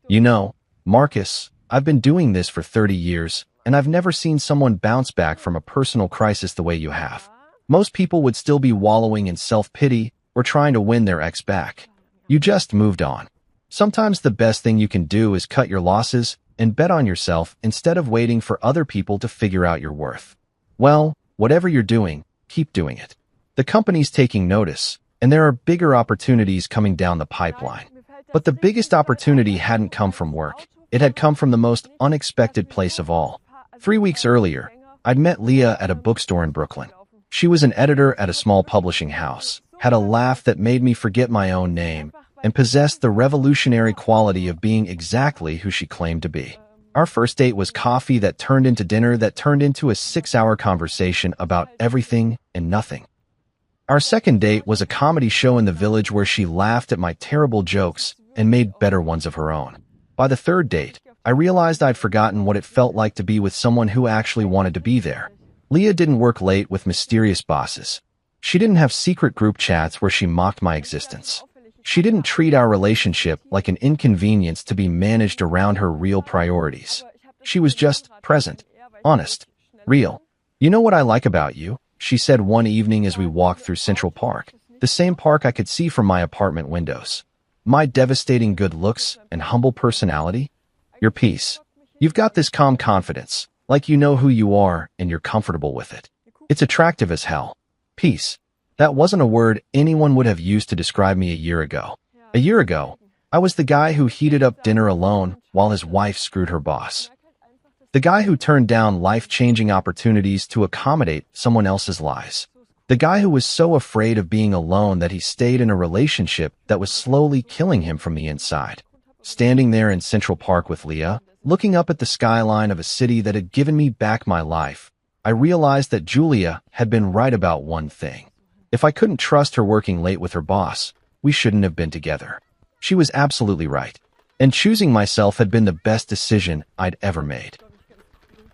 "You know, Marcus, I've been doing this for 30 years, and I've never seen someone bounce back from a personal crisis the way you have. Most people would still be wallowing in self-pity or trying to win their ex back. You just moved on. Sometimes the best thing you can do is cut your losses and bet on yourself instead of waiting for other people to figure out your worth. Well, whatever you're doing, keep doing it. The company's taking notice, and there are bigger opportunities coming down the pipeline. But the biggest opportunity hadn't come from work. It had come from the most unexpected place of all. 3 weeks earlier, I'd met Leah at a bookstore in Brooklyn. She was an editor at a small publishing house, had a laugh that made me forget my own name, and possessed the revolutionary quality of being exactly who she claimed to be. Our first date was coffee that turned into dinner that turned into a 6-hour conversation about everything and nothing. Our second date was a comedy show in the village where she laughed at my terrible jokes and made better ones of her own. By the third date, I realized I'd forgotten what it felt like to be with someone who actually wanted to be there. Leah didn't work late with mysterious bosses. She didn't have secret group chats where she mocked my existence. She didn't treat our relationship like an inconvenience to be managed around her real priorities. She was just present, honest, real. "You know what I like about you?" she said one evening as we walked through Central Park, the same park I could see from my apartment windows. "My devastating good looks and humble personality? Your peace. You've got this calm confidence, like you know who you are and you're comfortable with it. It's attractive as hell." Peace. That wasn't a word anyone would have used to describe me a year ago. A year ago, I was the guy who heated up dinner alone while his wife screwed her boss. The guy who turned down life-changing opportunities to accommodate someone else's lies. The guy who was so afraid of being alone that he stayed in a relationship that was slowly killing him from the inside. Standing there in Central Park with Leah, looking up at the skyline of a city that had given me back my life, I realized that Julia had been right about one thing. If I couldn't trust her working late with her boss, we shouldn't have been together. She was absolutely right. And choosing myself had been the best decision I'd ever made.